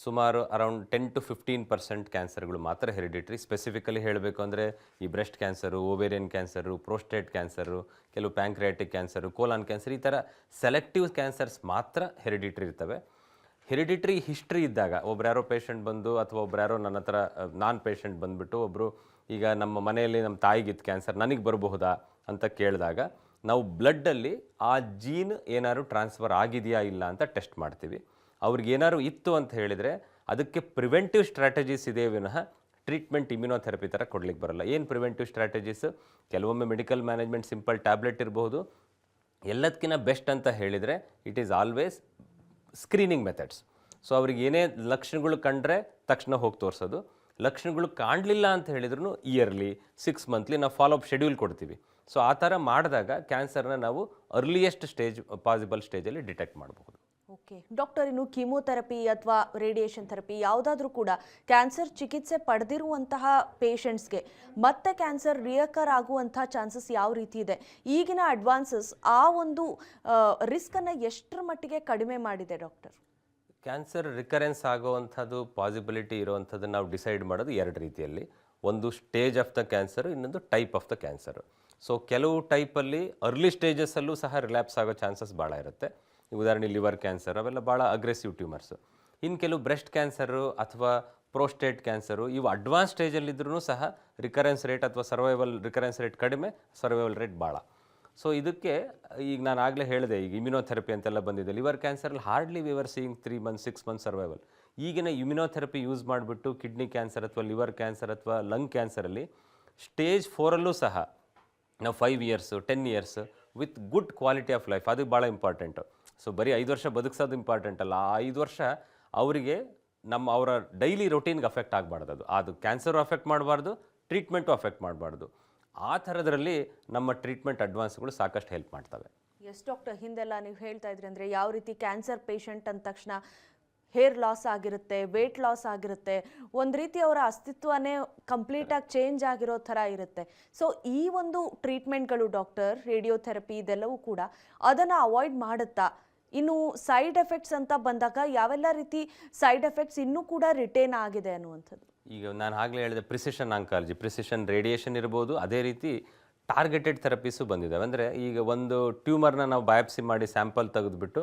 ಸುಮಾರು ಅರೌಂಡ್ 10 to 15% ಕ್ಯಾನ್ಸರ್ಗಳು ಮಾತ್ರ ಹೆರಿಡಿಟ್ರಿ. ಸ್ಪೆಸಿಫಿಕಲಿ ಹೇಳಬೇಕು ಅಂದರೆ ಈ breast cancer, ovarian cancer, prostate cancer, ಕೆಲವು ಪ್ಯಾಂಕ್ರಿಯಾಟಿಕ್ ಕ್ಯಾನ್ಸರು, ಕೋಲಾನ್ ಕ್ಯಾನ್ಸರ್, ಈ ಥರ ಸೆಲೆಕ್ಟಿವ್ ಕ್ಯಾನ್ಸರ್ಸ್ ಮಾತ್ರ ಹೆರಿಡಿಟ್ರಿ ಇರ್ತವೆ. ಹೆರಿಡಿಟ್ರಿ ಹಿಸ್ಟ್ರಿ ಇದ್ದಾಗ ಒಬ್ರು ಯಾರೋ ಪೇಷಂಟ್ ಬಂದು ಅಥವಾ ಒಬ್ರು ಯಾರೋ ನನ್ನ ಹತ್ರ ನಾನ್ ಪೇಷಂಟ್ ಬಂದುಬಿಟ್ಟು ಒಬ್ಬರು ಈಗ ನಮ್ಮ ಮನೆಯಲ್ಲಿ ನಮ್ಮ ತಾಯಿಗಿತ್ತು ಕ್ಯಾನ್ಸರ್, ನನಗೆ ಬರಬಹುದಾ ಅಂತ ಕೇಳಿದಾಗ ನಾವು ಬ್ಲಡ್ಡಲ್ಲಿ ಆ ಜೀನ್ ಏನಾದ್ರು ಟ್ರಾನ್ಸ್ಫರ್ ಆಗಿದೆಯಾ ಇಲ್ಲ ಅಂತ ಟೆಸ್ಟ್ ಮಾಡ್ತೀವಿ. ಅವ್ರಿಗೆ ಏನಾದ್ರು ಇತ್ತು ಅಂತ ಹೇಳಿದರೆ ಅದಕ್ಕೆ ಪ್ರಿವೆಂಟಿವ್ ಸ್ಟ್ರಾಟಜೀಸ್ ಇದೆ ವಿನಃ ಟ್ರೀಟ್ಮೆಂಟ್ ಇಮ್ಯುನೋಥೆರಪಿ ಥರ ಕೊಡ್ಲಿಕ್ಕೆ ಬರಲ್ಲ. ಏನು ಪ್ರಿವೆಂಟಿವ್ ಸ್ಟ್ರಾಟಜೀಸ್? ಕೆಲವೊಮ್ಮೆ ಮೆಡಿಕಲ್ ಮ್ಯಾನೇಜ್ಮೆಂಟ್ ಸಿಂಪಲ್ ಟ್ಯಾಬ್ಲೆಟ್ ಇರಬಹುದು. ಎಲ್ಲದಕ್ಕಿಂತ ಬೆಸ್ಟ್ ಅಂತ ಹೇಳಿದರೆ it is always screening methods. So ಅವ್ರಿಗೆ ಏನೇ ಲಕ್ಷಣಗಳು ಕಂಡ್ರೆ ತಕ್ಷಣ ಹೋಗಿ ತೋರಿಸೋದು. ಲಕ್ಷಣಗಳು ಕಾಣಲಿಲ್ಲ ಅಂತ ಹೇಳಿದ್ರು ಇಯರ್ಲಿ 6 ಮಂತ್ಲಿ ನಾವು ಫಾಲೋಅಪ್ ಶೆಡ್ಯೂಲ್ ಕೊಡ್ತೀವಿ. ಸೊ ಆ ಥರ ಮಾಡಿದಾಗ ಕ್ಯಾನ್ಸರ್ನ ನಾವು ಅರ್ಲಿಯೆಸ್ಟ್ ಸ್ಟೇಜ್ ಪಾಸಿಬಲ್ ಸ್ಟೇಜಲ್ಲಿ ಡಿಟೆಕ್ಟ್ ಮಾಡಬಹುದು. ಓಕೆ ಡಾಕ್ಟರ್, ಇನ್ನು ಕೀಮೋಥೆರಪಿ ಅಥವಾ ರೇಡಿಯೇಷನ್ ಥೆರಪಿ ಯಾವುದಾದ್ರೂ ಕೂಡ ಕ್ಯಾನ್ಸರ್ ಚಿಕಿತ್ಸೆ ಪಡೆದಿರುವಂತಹ ಪೇಷಂಟ್ಸ್ಗೆ ಮತ್ತೆ ಕ್ಯಾನ್ಸರ್ ರಿಯಕರ್ ಆಗುವಂಥ ಚಾನ್ಸಸ್ ಯಾವ ರೀತಿ ಇದೆ? ಈಗಿನ ಅಡ್ವಾನ್ಸಸ್ ಆ ಒಂದು ರಿಸ್ಕನ್ನು ಎಷ್ಟರ ಮಟ್ಟಿಗೆ ಕಡಿಮೆ ಮಾಡಿದೆ ಡಾಕ್ಟರ್? ಕ್ಯಾನ್ಸರ್ ರಿಕರೆನ್ಸ್ ಆಗೋವಂಥದ್ದು ಪಾಸಿಬಿಲಿಟಿ ಇರುವಂಥದ್ದು ನಾವು ಡಿಸೈಡ್ ಮಾಡೋದು 2 ರೀತಿಯಲ್ಲಿ. ಒಂದು ಸ್ಟೇಜ್ ಆಫ್ ದ ಕ್ಯಾನ್ಸರು, ಇನ್ನೊಂದು type of the cancer. So ಕೆಲವು ಟೈಪಲ್ಲಿ ಅರ್ಲಿ ಸ್ಟೇಜಸ್ಸಲ್ಲೂ ಸಹ ರಿಲ್ಯಾಪ್ಸ್ ಆಗೋ ಚಾನ್ಸಸ್ ಭಾಳ ಇರುತ್ತೆ. ಉದಾಹರಣೆ ಲಿವರ್ ಕ್ಯಾನ್ಸರ್, ಅವೆಲ್ಲ ಭಾಳ ಅಗ್ರೆಸಿವ್ ಟ್ಯೂಮರ್ಸು. ಇನ್ನು ಕೆಲವು ಬ್ರೆಸ್ಟ್ ಕ್ಯಾನ್ಸರು ಅಥವಾ ಪ್ರೋಸ್ಟೇಟ್ ಕ್ಯಾನ್ಸರು, ಇವು ಅಡ್ವಾನ್ಸ್ ಸ್ಟೇಜಲ್ಲಿದ್ರೂ ಸಹ ರಿಕರೆನ್ಸ್ ರೇಟ್ ಅಥವಾ ರಿಕರೆನ್ಸ್ ರೇಟ್ ಕಡಿಮೆ, ಸರ್ವೈವಲ್ ರೇಟ್ ಭಾಳ. ಸೊ ಇದಕ್ಕೆ ಈಗ ನಾನು ಆಗಲೇ ಹೇಳಿದೆ, ಈಗ ಇಮ್ಯುನೋಥೆರಪಿ ಅಂತೆಲ್ಲ ಬಂದಿದೆ. ಲಿವರ್ ಕ್ಯಾನ್ಸರಲ್ಲಿ hardly we are seeing 3 months 6 months survival. ಈಗಿನ ಇಮ್ಯುನೋಥೆರಪಿ ಯೂಸ್ ಮಾಡಿಬಿಟ್ಟು ಕಿಡ್ನಿ ಕ್ಯಾನ್ಸರ್ ಅಥವಾ ಲಿವರ್ ಕ್ಯಾನ್ಸರ್ ಅಥವಾ ಲಂಗ್ ಕ್ಯಾನ್ಸರಲ್ಲಿ ಸ್ಟೇಜ್ 4ಅಲ್ಲೂ ಸಹ ನಾವು 5 years 10 years with good quality of life, ಅದು ಭಾಳ ಇಂಪಾರ್ಟೆಂಟು. ಸೊ ಬರೀ 5 ವರ್ಷ ಬದುಕಿಸೋದು ಇಂಪಾರ್ಟೆಂಟ್ ಅಲ್ಲ, ಆ 5 ವರ್ಷ ಅವರಿಗೆ ಅವರ ಡೈಲಿ ರೊಟೀನ್ಗೆ ಅಫೆಕ್ಟ್ ಆಗಬಾರ್ದು. ಅದು ಕ್ಯಾನ್ಸರು ಅಫೆಕ್ಟ್ ಮಾಡಬಾರ್ದು, ಟ್ರೀಟ್ಮೆಂಟು ಅಫೆಕ್ಟ್ ಮಾಡಬಾರ್ದು. ಆ ಥರದ್ರಲ್ಲಿ ನಮ್ಮ ಟ್ರೀಟ್ಮೆಂಟ್ ಅಡ್ವಾನ್ಸ್ಗಳು ಸಾಕಷ್ಟು ಹೆಲ್ಪ್ ಮಾಡ್ತವೆ. ಎಸ್ ಡಾಕ್ಟರ್, ಹಿಂದೆಲ್ಲ ನೀವು ಹೇಳ್ತಾ ಇದ್ರಿ ಅಂದರೆ ಯಾವ ರೀತಿ ಕ್ಯಾನ್ಸರ್ ಪೇಷಂಟ್ ಅಂದ ತಕ್ಷಣ ಹೇರ್ ಲಾಸ್ ಆಗಿರುತ್ತೆ, ವೇಟ್ ಲಾಸ್ ಆಗಿರುತ್ತೆ, ಒಂದು ರೀತಿ ಅವರ ಅಸ್ತಿತ್ವನೇ ಕಂಪ್ಲೀಟಾಗಿ ಚೇಂಜ್ ಆಗಿರೋ ಥರ ಇರುತ್ತೆ. ಸೊ ಈ ಒಂದು ಟ್ರೀಟ್ಮೆಂಟ್ಗಳು ಡಾಕ್ಟರ್, ರೇಡಿಯೋಥೆರಪಿ ಇದೆಲ್ಲವೂ ಕೂಡ ಅದನ್ನು ಅವಾಯ್ಡ್ ಮಾಡುತ್ತಾ? ಇನ್ನು ಸೈಡ್ ಎಫೆಕ್ಟ್ಸ್ ಅಂತ ಬಂದಾಗ ಯಾವೆಲ್ಲ ರೀತಿ ಸೈಡ್ ಎಫೆಕ್ಟ್ಸ್ ಇನ್ನೂ ಕೂಡ ರಿಟೇನ್ ಆಗಿದೆ ಅನ್ನುವಂಥದ್ದು? ಈಗ ನಾನು ಆಗಲೇ ಹೇಳಿದೆ, ಪ್ರಿಸಿಷನ್ ಆಂಕಾಲಜಿ, ಪ್ರಿಸಿಷನ್ ರೇಡಿಯೇಷನ್ ಇರ್ಬೋದು, ಅದೇ ರೀತಿ ಟಾರ್ಗೆಟೆಡ್ ಥೆರಪೀಸು ಬಂದಿದ್ದಾವೆ. ಅಂದರೆ ಈಗ ಒಂದು ಟ್ಯೂಮರ್ನ ನಾವು ಬಯಾಪ್ಸಿ ಮಾಡಿ ಸ್ಯಾಂಪಲ್ ತೆಗೆದುಬಿಟ್ಟು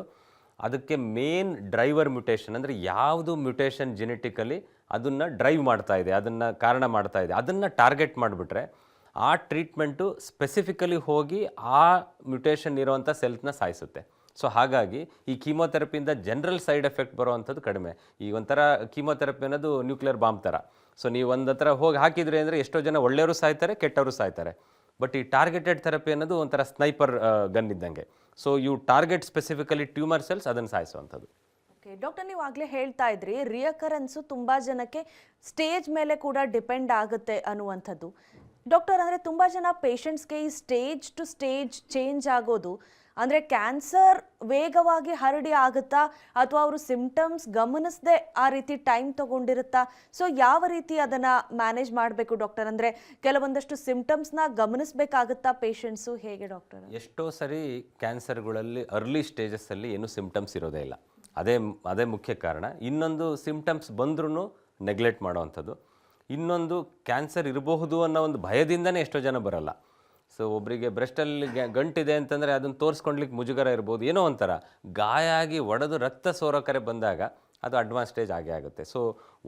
ಅದಕ್ಕೆ ಮೇನ್ ಡ್ರೈವರ್ ಮ್ಯುಟೇಷನ್, ಅಂದರೆ ಯಾವುದು ಮ್ಯುಟೇಷನ್ ಜೆನೆಟಿಕಲಿ ಅದನ್ನು ಡ್ರೈವ್ ಮಾಡ್ತಾ ಇದೆ, ಅದನ್ನು ಕಾರಣ ಮಾಡ್ತಾ ಇದೆ, ಅದನ್ನು ಟಾರ್ಗೆಟ್ ಮಾಡಿಬಿಟ್ರೆ ಆ ಟ್ರೀಟ್ಮೆಂಟು ಸ್ಪೆಸಿಫಿಕಲಿ ಹೋಗಿ ಆ ಮ್ಯುಟೇಷನ್ ಇರೋವಂಥ ಸೆಲ್ಸ್ನ ಸಾಯಿಸುತ್ತೆ. ಸೊ ಹಾಗಾಗಿ ಈ ಕೀಮೋಥೆರಪಿಯಿಂದ ಜನರಲ್ ಸೈಡ್ ಎಫೆಕ್ಟ್ ಬರೋವಂಥದ್ದು ಕಡಿಮೆ. ಈಗ ಒಂಥರ ಕೀಮೋಥೆರಪಿ ಅನ್ನೋದು ನ್ಯೂಕ್ಲಿಯರ್ ಬಾಂಬ್ ಥರ. ಸೊ ನೀವು ಒಂದು ಹತ್ರ ಹೋಗಿ ಹಾಕಿದ್ರಿ ಅಂದರೆ ಎಷ್ಟೋ ಜನ ಒಳ್ಳೆಯವರು ಸಾಯ್ತಾರೆ, ಕೆಟ್ಟವರು ಸಾಯ್ತಾರೆ. ಬಟ್ ಈ ಟಾರ್ಗೆಟೆಡ್ ಥೆರಪಿ ಅನ್ನೋದು ಒಂಥರ ಸ್ನೈಪರ್ ಗನ್ ಇದ್ದಂಗೆ. So you target specifically tumour cells, ಅದನ್ನು ಸಾಯಿಸುವಂಥದ್ದು. ಓಕೆ ಡಾಕ್ಟರ್, ನೀವು ಆಗಲೇ ಹೇಳ್ತಾ ಇದ್ರಿ ರಿಯಕರೆನ್ಸು ತುಂಬ ಜನಕ್ಕೆ ಸ್ಟೇಜ್ ಮೇಲೆ ಕೂಡ ಡಿಪೆಂಡ್ ಆಗುತ್ತೆ ಅನ್ನುವಂಥದ್ದು. ಡಾಕ್ಟರ್, ಅಂದರೆ ತುಂಬ ಜನ ಪೇಷಂಟ್ಸ್ಗೆ ಈ ಸ್ಟೇಜ್ ಟು ಸ್ಟೇಜ್ ಚೇಂಜ್ ಆಗೋದು, ಅಂದರೆ ಕ್ಯಾನ್ಸರ್ ವೇಗವಾಗಿ ಹರಡಿ ಆಗುತ್ತಾ ಅಥವಾ ಅವರು ಸಿಂಪ್ಟಮ್ಸ್ ಗಮನಿಸದೆ ಆ ರೀತಿ ಟೈಮ್ ತಗೊಂಡಿರುತ್ತಾ? ಸೊ ಯಾವ ರೀತಿ ಅದನ್ನು ಮ್ಯಾನೇಜ್ ಮಾಡಬೇಕು ಡಾಕ್ಟರ್? ಅಂದರೆ ಕೆಲವೊಂದಷ್ಟು ಸಿಂಪ್ಟಮ್ಸ್ನ ಗಮನಿಸಬೇಕಾಗುತ್ತಾ ಪೇಷಂಟ್ಸು, ಹೇಗೆ ಡಾಕ್ಟರ್? ಎಷ್ಟೋ ಸರಿ ಕ್ಯಾನ್ಸರ್ಗಳಲ್ಲಿ ಅರ್ಲಿ ಸ್ಟೇಜಸ್ಸಲ್ಲಿ ಏನು ಸಿಂಪ್ಟಮ್ಸ್ ಇರೋದೇ ಇಲ್ಲ. ಅದೇ ಮುಖ್ಯ ಕಾರಣ. ಇನ್ನೊಂದು, ಸಿಂಪ್ಟಮ್ಸ್ ಬಂದ್ರೂ ನೆಗ್ಲೆಕ್ಟ್ ಮಾಡೋವಂಥದ್ದು. ಇನ್ನೊಂದು, ಕ್ಯಾನ್ಸರ್ ಇರಬಹುದು ಅನ್ನೋ ಒಂದು ಭಯದಿಂದನೇ ಎಷ್ಟೋ ಜನ ಬರಲ್ಲ. ಸೊ ಒಬ್ಬರಿಗೆ ಬ್ರೆಸ್ಟಲ್ಲಿ ಗಂಟಿದೆ ಅಂತಂದರೆ ಅದನ್ನು ತೋರಿಸ್ಕೊಳ್ಲಿಕ್ಕೆ ಮುಜುಗರ ಇರ್ಬೋದು, ಏನೋ ಒಂಥರ ಗಾಯ ಆಗಿ ಒಡೆದು ರಕ್ತ ಸೋರೋ ಕರೆ ಬಂದಾಗ ಅದು ಅಡ್ವಾನ್ಸ್ ಸ್ಟೇಜ್ ಆಗೇ ಆಗುತ್ತೆ. ಸೊ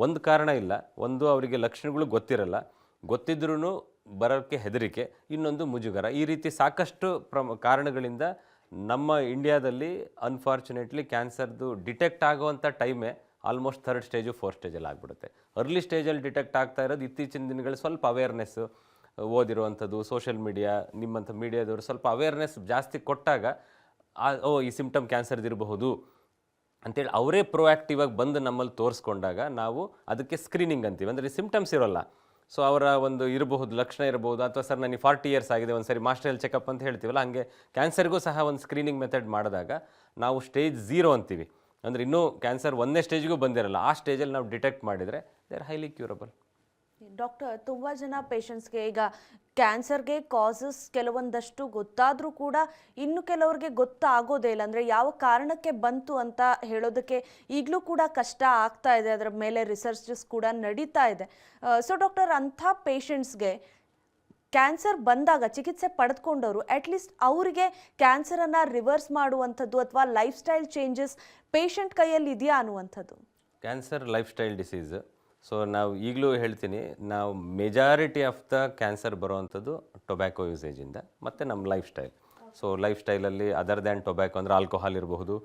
ಒಂದು ಕಾರಣ ಇಲ್ಲ, ಒಂದು ಅವರಿಗೆ ಲಕ್ಷಣಗಳು ಗೊತ್ತಿರಲ್ಲ, ಗೊತ್ತಿದ್ರೂ ಬರೋಕ್ಕೆ ಹೆದರಿಕೆ, ಇನ್ನೊಂದು ಮುಜುಗರ. ಈ ರೀತಿ ಸಾಕಷ್ಟು ಕಾರಣಗಳಿಂದ ನಮ್ಮ ಇಂಡಿಯಾದಲ್ಲಿ ಅನ್ಫಾರ್ಚುನೇಟ್ಲಿ ಕ್ಯಾನ್ಸರ್ದು ಡಿಟೆಕ್ಟ್ ಆಗುವಂಥ ಟೈಮೇ ಆಲ್ಮೋಸ್ಟ್ 3rd ಸ್ಟೇಜು 4th ಸ್ಟೇಜಲ್ಲಿ ಆಗಿಬಿಡುತ್ತೆ. ಅರ್ಲಿ ಸ್ಟೇಜಲ್ಲಿ ಡಿಟೆಕ್ಟ್ ಆಗ್ತಾ ಇರೋದು ಇತ್ತೀಚಿನ ದಿನಗಳು ಸ್ವಲ್ಪ ಅವೇರ್ನೆಸ್ಸು, ಓದಿರುವಂಥದ್ದು, ಸೋಷಿಯಲ್ ಮೀಡಿಯಾ, ನಿಮ್ಮಂಥ ಮೀಡಿಯಾದವರು ಸ್ವಲ್ಪ ಅವೇರ್ನೆಸ್ ಜಾಸ್ತಿ ಕೊಟ್ಟಾಗ ಈ ಸಿಂಪ್ಟಮ್ ಕ್ಯಾನ್ಸರ್ದಿರಬಹುದು ಅಂತೇಳಿ ಅವರೇ ಪ್ರೊಆ್ಯಕ್ಟಿವ್ ಆಗಿ ಬಂದು ನಮ್ಮಲ್ಲಿ ತೋರಿಸ್ಕೊಂಡಾಗ ನಾವು ಅದಕ್ಕೆ ಸ್ಕ್ರೀನಿಂಗ್ ಅಂತೀವಿ. ಅಂದರೆ ಸಿಂಪ್ಟಮ್ಸ್ ಇರೋಲ್ಲ, ಸೊ ಅವರ ಒಂದು ಇರಬಹುದು, ಲಕ್ಷಣ ಇರಬಹುದು, ಅಥವಾ ಸರ್ ನನಗೆ 40 years ಆಗಿದೆ, ಒಂದು ಸರಿ ಮಾಸ್ಟರ್ ಹೆಲ್ತ್ ಚೆಕಪ್ ಅಂತ ಹೇಳ್ತೀವಲ್ಲ, ಹಾಗೆ ಕ್ಯಾನ್ಸರ್ಗೂ ಸಹ ಒಂದು ಸ್ಕ್ರೀನಿಂಗ್ ಮೆಥಡ್ ಮಾಡಿದಾಗ ನಾವು ಸ್ಟೇಜ್ 0 ಅಂತೀವಿ. ಅಂದರೆ ಇನ್ನೂ ಕ್ಯಾನ್ಸರ್ 1ನೇ ಸ್ಟೇಜ್ಗೂ ಬಂದಿರಲ್ಲ, ಆ ಸ್ಟೇಜಲ್ಲಿ ನಾವು ಡಿಟೆಕ್ಟ್ ಮಾಡಿದರೆ they are highly curable. Doctor, ತುಂಬ ಜನ ಪೇಷಂಟ್ಸ್ಗೆ ಈಗ ಕ್ಯಾನ್ಸರ್ಗೆ ಕಾಸಸ್ ಕೆಲವೊಂದಷ್ಟು ಗೊತ್ತಾದರೂ ಕೂಡ ಇನ್ನು ಕೆಲವ್ರಿಗೆ ಗೊತ್ತಾಗೋದೇ ಇಲ್ಲ. ಅಂದರೆ ಯಾವ ಕಾರಣಕ್ಕೆ ಬಂತು ಅಂತ ಹೇಳೋದಕ್ಕೆ ಈಗಲೂ ಕೂಡ ಕಷ್ಟ ಆಗ್ತಾ ಇದೆ, ಅದರ ಮೇಲೆ ರಿಸರ್ಚಸ್ ಕೂಡ ನಡೀತಾ ಇದೆ. ಸೊ ಡಾಕ್ಟರ್, ಅಂಥ ಪೇಷಂಟ್ಸ್ಗೆ ಕ್ಯಾನ್ಸರ್ ಬಂದಾಗ ಚಿಕಿತ್ಸೆ ಪಡೆದುಕೊಂಡವರು ಅಟ್ಲೀಸ್ಟ್ ಅವರಿಗೆ ಕ್ಯಾನ್ಸರನ್ನು ರಿವರ್ಸ್ ಮಾಡುವಂಥದ್ದು ಅಥವಾ ಲೈಫ್ ಸ್ಟೈಲ್ ಚೇಂಜಸ್ ಪೇಷಂಟ್ ಕೈಯಲ್ಲಿ ಇದೆಯಾ ಅನ್ನುವಂಥದ್ದು? Cancer life style disease. So ನಾವು ಈಗಲೂ ಹೇಳ್ತೀನಿ, ನಾವು ಮೆಜಾರಿಟಿ ಆಫ್ ದ ಕ್ಯಾನ್ಸರ್ ಬರುವಂಥದ್ದು ಟೊಬ್ಯಾಕೊ ಯೂಸೇಜಿಂದ ಮತ್ತು ನಮ್ಮ ಲೈಫ್ ಸ್ಟೈಲ್. ಸೊ ಲೈಫ್ ಸ್ಟೈಲಲ್ಲಿ ಅದರ್ ದ್ಯಾನ್ ಟೊಬ್ಯಾಕೊ ಅಂದರೆ ಆಲ್ಕೋಹಾಲ್ ಇರಬಹುದು,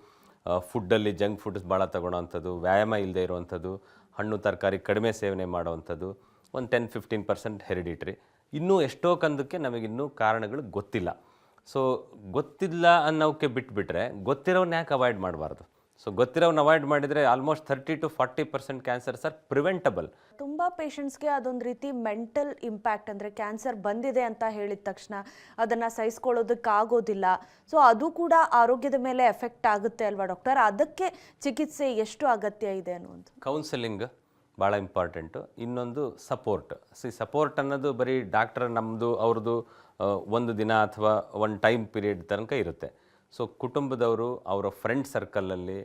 ಫುಡ್ಡಲ್ಲಿ ಜಂಕ್ ಫುಡ್ಸ್ ಭಾಳ ತಗೊಳ್ಳೋವಂಥದ್ದು, ವ್ಯಾಯಾಮ ಇಲ್ಲದೆ ಇರುವಂಥದ್ದು, ಹಣ್ಣು ತರಕಾರಿ ಕಡಿಮೆ ಸೇವನೆ ಮಾಡೋವಂಥದ್ದು, ಒಂದು 10-15% ಹೆರಿಡಿಟ್ರಿ. ಇನ್ನೂ ಎಷ್ಟೋ ಕಂದಕ್ಕೆ ನಮಗಿನ್ನೂ ಕಾರಣಗಳು ಗೊತ್ತಿಲ್ಲ. ಸೊ ಗೊತ್ತಿಲ್ಲ ಅನ್ನೋಕ್ಕೆ ಬಿಟ್ಬಿಟ್ರೆ ಗೊತ್ತಿರೋನ್ನ ಯಾಕೆ ಅವಾಯ್ಡ್ ಮಾಡಬಾರ್ದು? ಸೊ ಗೊತ್ತಿರೋನ್ನ ಅವಾಯ್ಡ್ ಮಾಡಿದರೆ ಆಲ್ಮೋಸ್ಟ್ 30-40% ಕ್ಯಾನ್ಸರ್ಸ್ ಆರ್ ಪ್ರಿವೆಂಟಬಲ್. ತುಂಬ ಪೇಷಂಟ್ಸ್ಗೆ ಅದೊಂದು ರೀತಿ ಮೆಂಟಲ್ ಇಂಪ್ಯಾಕ್ಟ್, ಅಂದರೆ ಕ್ಯಾನ್ಸರ್ ಬಂದಿದೆ ಅಂತ ಹೇಳಿದ ತಕ್ಷಣ ಅದನ್ನು ಸಹಿಸ್ಕೊಳ್ಳೋದಕ್ಕಾಗೋದಿಲ್ಲ. ಸೊ ಅದು ಕೂಡ ಆರೋಗ್ಯದ ಮೇಲೆ ಎಫೆಕ್ಟ್ ಆಗುತ್ತೆ ಅಲ್ವಾ ಡಾಕ್ಟರ್? ಅದಕ್ಕೆ ಚಿಕಿತ್ಸೆ ಎಷ್ಟು ಅಗತ್ಯ ಇದೆ ಅನ್ನುವಂಥ? ಕೌನ್ಸೆಲಿಂಗ್ ಭಾಳ ಇಂಪಾರ್ಟೆಂಟು. ಇನ್ನೊಂದು ಸಪೋರ್ಟ್. ಸಪೋರ್ಟ್ ಅನ್ನೋದು ಬರೀ ಡಾಕ್ಟರ್ ನಮ್ಮದು ಅವ್ರದ್ದು ಒಂದು ದಿನ ಅಥವಾ ಒಂದು ಟೈಮ್ ಪೀರಿಯಡ್ ತನಕ ಇರುತ್ತೆ. ಸೊ ಕುಟುಂಬದವರು, ಅವರ ಫ್ರೆಂಡ್ ಸರ್ಕಲಲ್ಲಿ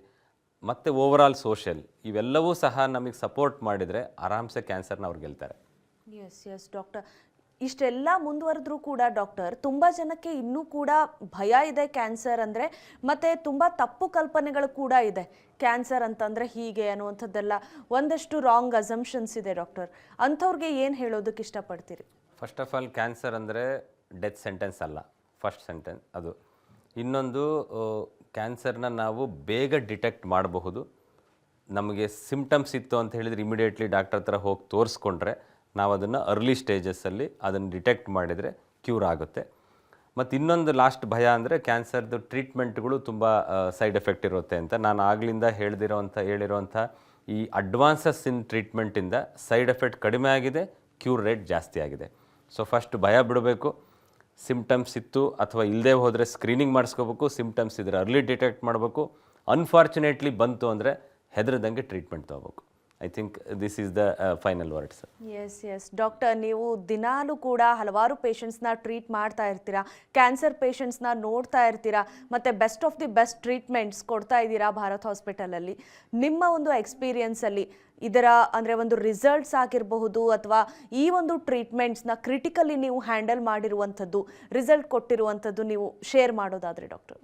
ಮತ್ತು ಓವರಾಲ್ ಸೋಷಿಯಲ್, ಇವೆಲ್ಲವೂ ಸಹ ನಮಗೆ ಸಪೋರ್ಟ್ ಮಾಡಿದರೆ ಆರಾಮ್ಸೆ ಕ್ಯಾನ್ಸರ್ನ ಅವ್ರು ಗೆಲ್ತಾರೆ. ಎಸ್ ಡಾಕ್ಟರ್, ಇಷ್ಟೆಲ್ಲ ಮುಂದುವರೆದ್ರೂ ಕೂಡ ಡಾಕ್ಟರ್, ತುಂಬ ಜನಕ್ಕೆ ಇನ್ನೂ ಕೂಡ ಭಯ ಇದೆ ಕ್ಯಾನ್ಸರ್ ಅಂದರೆ, ಮತ್ತು ತುಂಬ ತಪ್ಪು ಕಲ್ಪನೆಗಳು ಕೂಡ ಇದೆ. ಕ್ಯಾನ್ಸರ್ ಅಂತಂದರೆ ಹೀಗೆ ಅನ್ನುವಂಥದ್ದೆಲ್ಲ ಒಂದಷ್ಟು ರಾಂಗ್ ಅಸಂಪ್ಷನ್ಸ್ ಇದೆ ಡಾಕ್ಟರ್. ಅಂಥವ್ರಿಗೆ ಏನು ಹೇಳೋದಕ್ಕೆ ಇಷ್ಟಪಡ್ತೀರಿ? ಫಸ್ಟ್ ಆಫ್ ಆಲ್, ಕ್ಯಾನ್ಸರ್ ಅಂದರೆ ಡೆತ್ ಸೆಂಟೆನ್ಸ್ ಅಲ್ಲ, ಫಸ್ಟ್ ಸೆಂಟೆನ್ಸ್ ಅದು. ಇನ್ನೊಂದು, ಕ್ಯಾನ್ಸರ್ನ ನಾವು ಬೇಗ ಡಿಟೆಕ್ಟ್ ಮಾಡಬಹುದು. ನಮಗೆ ಸಿಂಪ್ಟಮ್ಸ್ ಇತ್ತು ಅಂತ ಹೇಳಿದರೆ ಇಮಿಡಿಯೇಟ್ಲಿ ಡಾಕ್ಟರ್ ಹತ್ರ ಹೋಗಿ ತೋರಿಸ್ಕೊಂಡ್ರೆ ನಾವು ಅದನ್ನು ಅರ್ಲಿ ಸ್ಟೇಜಸ್ಸಲ್ಲಿ ಅದನ್ನು ಡಿಟೆಕ್ಟ್ ಮಾಡಿದರೆ ಕ್ಯೂರ್ ಆಗುತ್ತೆ. ಮತ್ತು ಇನ್ನೊಂದು ಲಾಸ್ಟ್ ಭಯ ಅಂದರೆ ಕ್ಯಾನ್ಸರ್ದು ಟ್ರೀಟ್ಮೆಂಟ್ಗಳು ತುಂಬ ಸೈಡ್ ಎಫೆಕ್ಟ್ ಇರುತ್ತೆ ಅಂತ. ನಾನು ಆಗಲಿಂದ ಹೇಳಿರೋವಂಥ ಈ ಅಡ್ವಾನ್ಸಸ್ ಇನ್ ಟ್ರೀಟ್ಮೆಂಟಿಂದ ಸೈಡ್ ಎಫೆಕ್ಟ್ ಕಡಿಮೆ ಆಗಿದೆ, ಕ್ಯೂರ್ ರೇಟ್ ಜಾಸ್ತಿ ಆಗಿದೆ. ಸೊ ಫಸ್ಟ್ ಭಯ ಬಿಡಬೇಕು. ಸಿಂಪ್ಟಮ್ಸ್ ಇತ್ತು ಅಥವಾ ಇಲ್ಲದೆ ಹೋದರೆ ಸ್ಕ್ರೀನಿಂಗ್ ಮಾಡಿಸ್ಕೋಬೇಕು. ಸಿಂಪ್ಟಮ್ಸ್ ಇದ್ದರೆ ಅರ್ಲಿ ಡಿಟೆಕ್ಟ್ ಮಾಡಬೇಕು. ಅನ್ಫಾರ್ಚುನೇಟ್ಲಿ ಬಂತು ಅಂದರೆ ಹೆದರದಂಗೆ ಟ್ರೀಟ್ಮೆಂಟ್ ತೊಗೋಬೇಕು. I think this is the final words. Yes doctor, ನೀವು ದಿನಾಲೂ ಕೂಡ ಹಲವಾರು ಪೇಷಂಟ್ಸ್ನ ಟ್ರೀಟ್ ಮಾಡ್ತಾ ಇರ್ತೀರಾ, ಕ್ಯಾನ್ಸರ್ ಪೇಷಂಟ್ಸ್ನ ನೋಡ್ತಾ ಇರ್ತೀರಾ, ಮತ್ತು best of the best treatments ಕೊಡ್ತಾ ಇದ್ದೀರಾ ಭಾರತ್ ಹಾಸ್ಪಿಟಲಲ್ಲಿ. ನಿಮ್ಮ ಒಂದು ಎಕ್ಸ್ಪೀರಿಯನ್ಸಲ್ಲಿ ಇದರ ಅಂದರೆ ಒಂದು ರಿಸಲ್ಟ್ಸ್ ಆಗಿರಬಹುದು ಅಥವಾ ಈ ಒಂದು ಟ್ರೀಟ್ಮೆಂಟ್ಸ್ನ ಕ್ರಿಟಿಕಲಿ ನೀವು ಹ್ಯಾಂಡಲ್ ಮಾಡಿರುವಂಥದ್ದು, ರಿಸಲ್ಟ್ ಕೊಟ್ಟಿರುವಂಥದ್ದು ನೀವು ಶೇರ್ ಮಾಡೋದಾದರೆ ಡಾಕ್ಟರ್.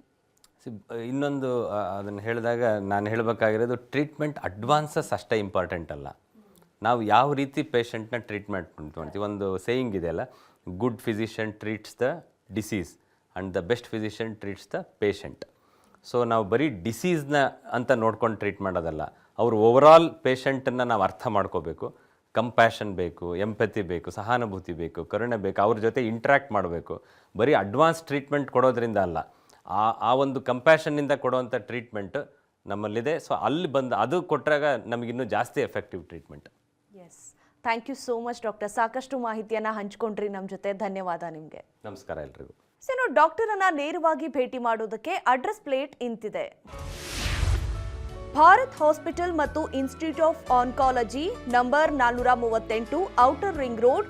ಇನ್ನೊಂದು ಅದನ್ನು ಹೇಳಿದಾಗ ನಾನು ಹೇಳಬೇಕಾಗಿರೋದು, ಟ್ರೀಟ್ಮೆಂಟ್ ಅಡ್ವಾನ್ಸಸ್ ಅಷ್ಟೇ ಇಂಪಾರ್ಟೆಂಟ್ ಅಲ್ಲ, ನಾವು ಯಾವ ರೀತಿ ಪೇಷಂಟ್ನ ಟ್ರೀಟ್ಮೆಂಟ್ ಮಾಡ್ತೀವಿ. ಒಂದು ಸೇಯಿಂಗ್ ಇದೆಯಲ್ಲ, good physician treats the disease and the best physician treats the patient. So ನಾವು ಬರೀ ಡಿಸೀಸ್ನ ಅಂತ ನೋಡ್ಕೊಂಡು ಟ್ರೀಟ್ ಮಾಡೋದಲ್ಲ, ಅವರು ಓವರಾಲ್ ಪೇಷಂಟನ್ನು ನಾವು ಅರ್ಥ ಮಾಡ್ಕೋಬೇಕು. ಕಂಪ್ಯಾಷನ್ ಬೇಕು, ಎಂಪತಿ ಬೇಕು, ಸಹಾನುಭೂತಿ ಬೇಕು, ಕರುಣೆ ಬೇಕು, ಅವ್ರ ಜೊತೆ ಇಂಟ್ರ್ಯಾಕ್ಟ್ ಮಾಡಬೇಕು. ಬರೀ ಅಡ್ವಾನ್ಸ್ ಟ್ರೀಟ್ಮೆಂಟ್ ಕೊಡೋದ್ರಿಂದ ಅಲ್ಲ, ಆ ಒಂದು ಕಂಪ್ಯಾಷನ್ನಿಂದ ಕೊಡುವಂಥ ಟ್ರೀಟ್ಮೆಂಟ್ ನಮ್ಮಲ್ಲಿದೆ. ಸೊ ಅಲ್ಲಿ ಬಂದು ಅದು ಕೊಟ್ಟಾಗ ನಮಗಿನ್ನೂ ಜಾಸ್ತಿ effective treatment. Yes, thank you so much doctor. ಸಾಕಷ್ಟು ಮಾಹಿತಿಯನ್ನು ಹಂಚ್ಕೊಂಡ್ರಿ ನಮ್ಮ ಜೊತೆ. ಧನ್ಯವಾದ ನಿಮಗೆ. ನಮಸ್ಕಾರ ಎಲ್ರಿಗೂ. ಸೊ ಡಾಕ್ಟರನ್ನು ನೇರವಾಗಿ ಭೇಟಿ ಮಾಡೋದಕ್ಕೆ ಅಡ್ರೆಸ್ ಪ್ಲೇಟ್ ಇಂತಿದೆ. ಭಾರತ್ ಹಾಸ್ಪಿಟಲ್ ಮತ್ತು institute of oncology, number 438, outer ring road,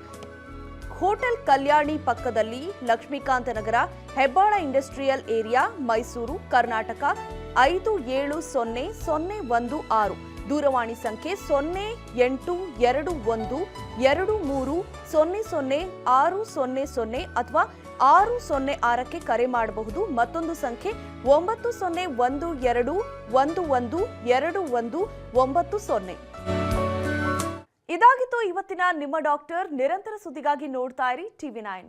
hotel Kalyani ಪಕ್ಕದಲ್ಲಿ, ಲಕ್ಷ್ಮೀಕಾಂತ ನಗರ, ಹೆಬ್ಬಾಳ ಇಂಡಸ್ಟ್ರಿಯಲ್ ಏರಿಯಾ, ಮೈಸೂರು, ಕರ್ನಾಟಕ 570016. ದೂರವಾಣಿ ಸಂಖ್ಯೆ 082123000600 ಅಥವಾ 606ಕ್ಕೆ ಕರೆ ಮಾಡಬಹುದು. ಮತ್ತೊಂದು ಸಂಖ್ಯೆ 9012112190. ಇದಾಗಿತ್ತು ಇವತ್ತಿನ ನಿಮ್ಮ ಡಾಕ್ಟರ್. ನಿರಂತರ ಸುದ್ದಿಗಾಗಿ ನೋಡ್ತಾ ಇರಿ TV9.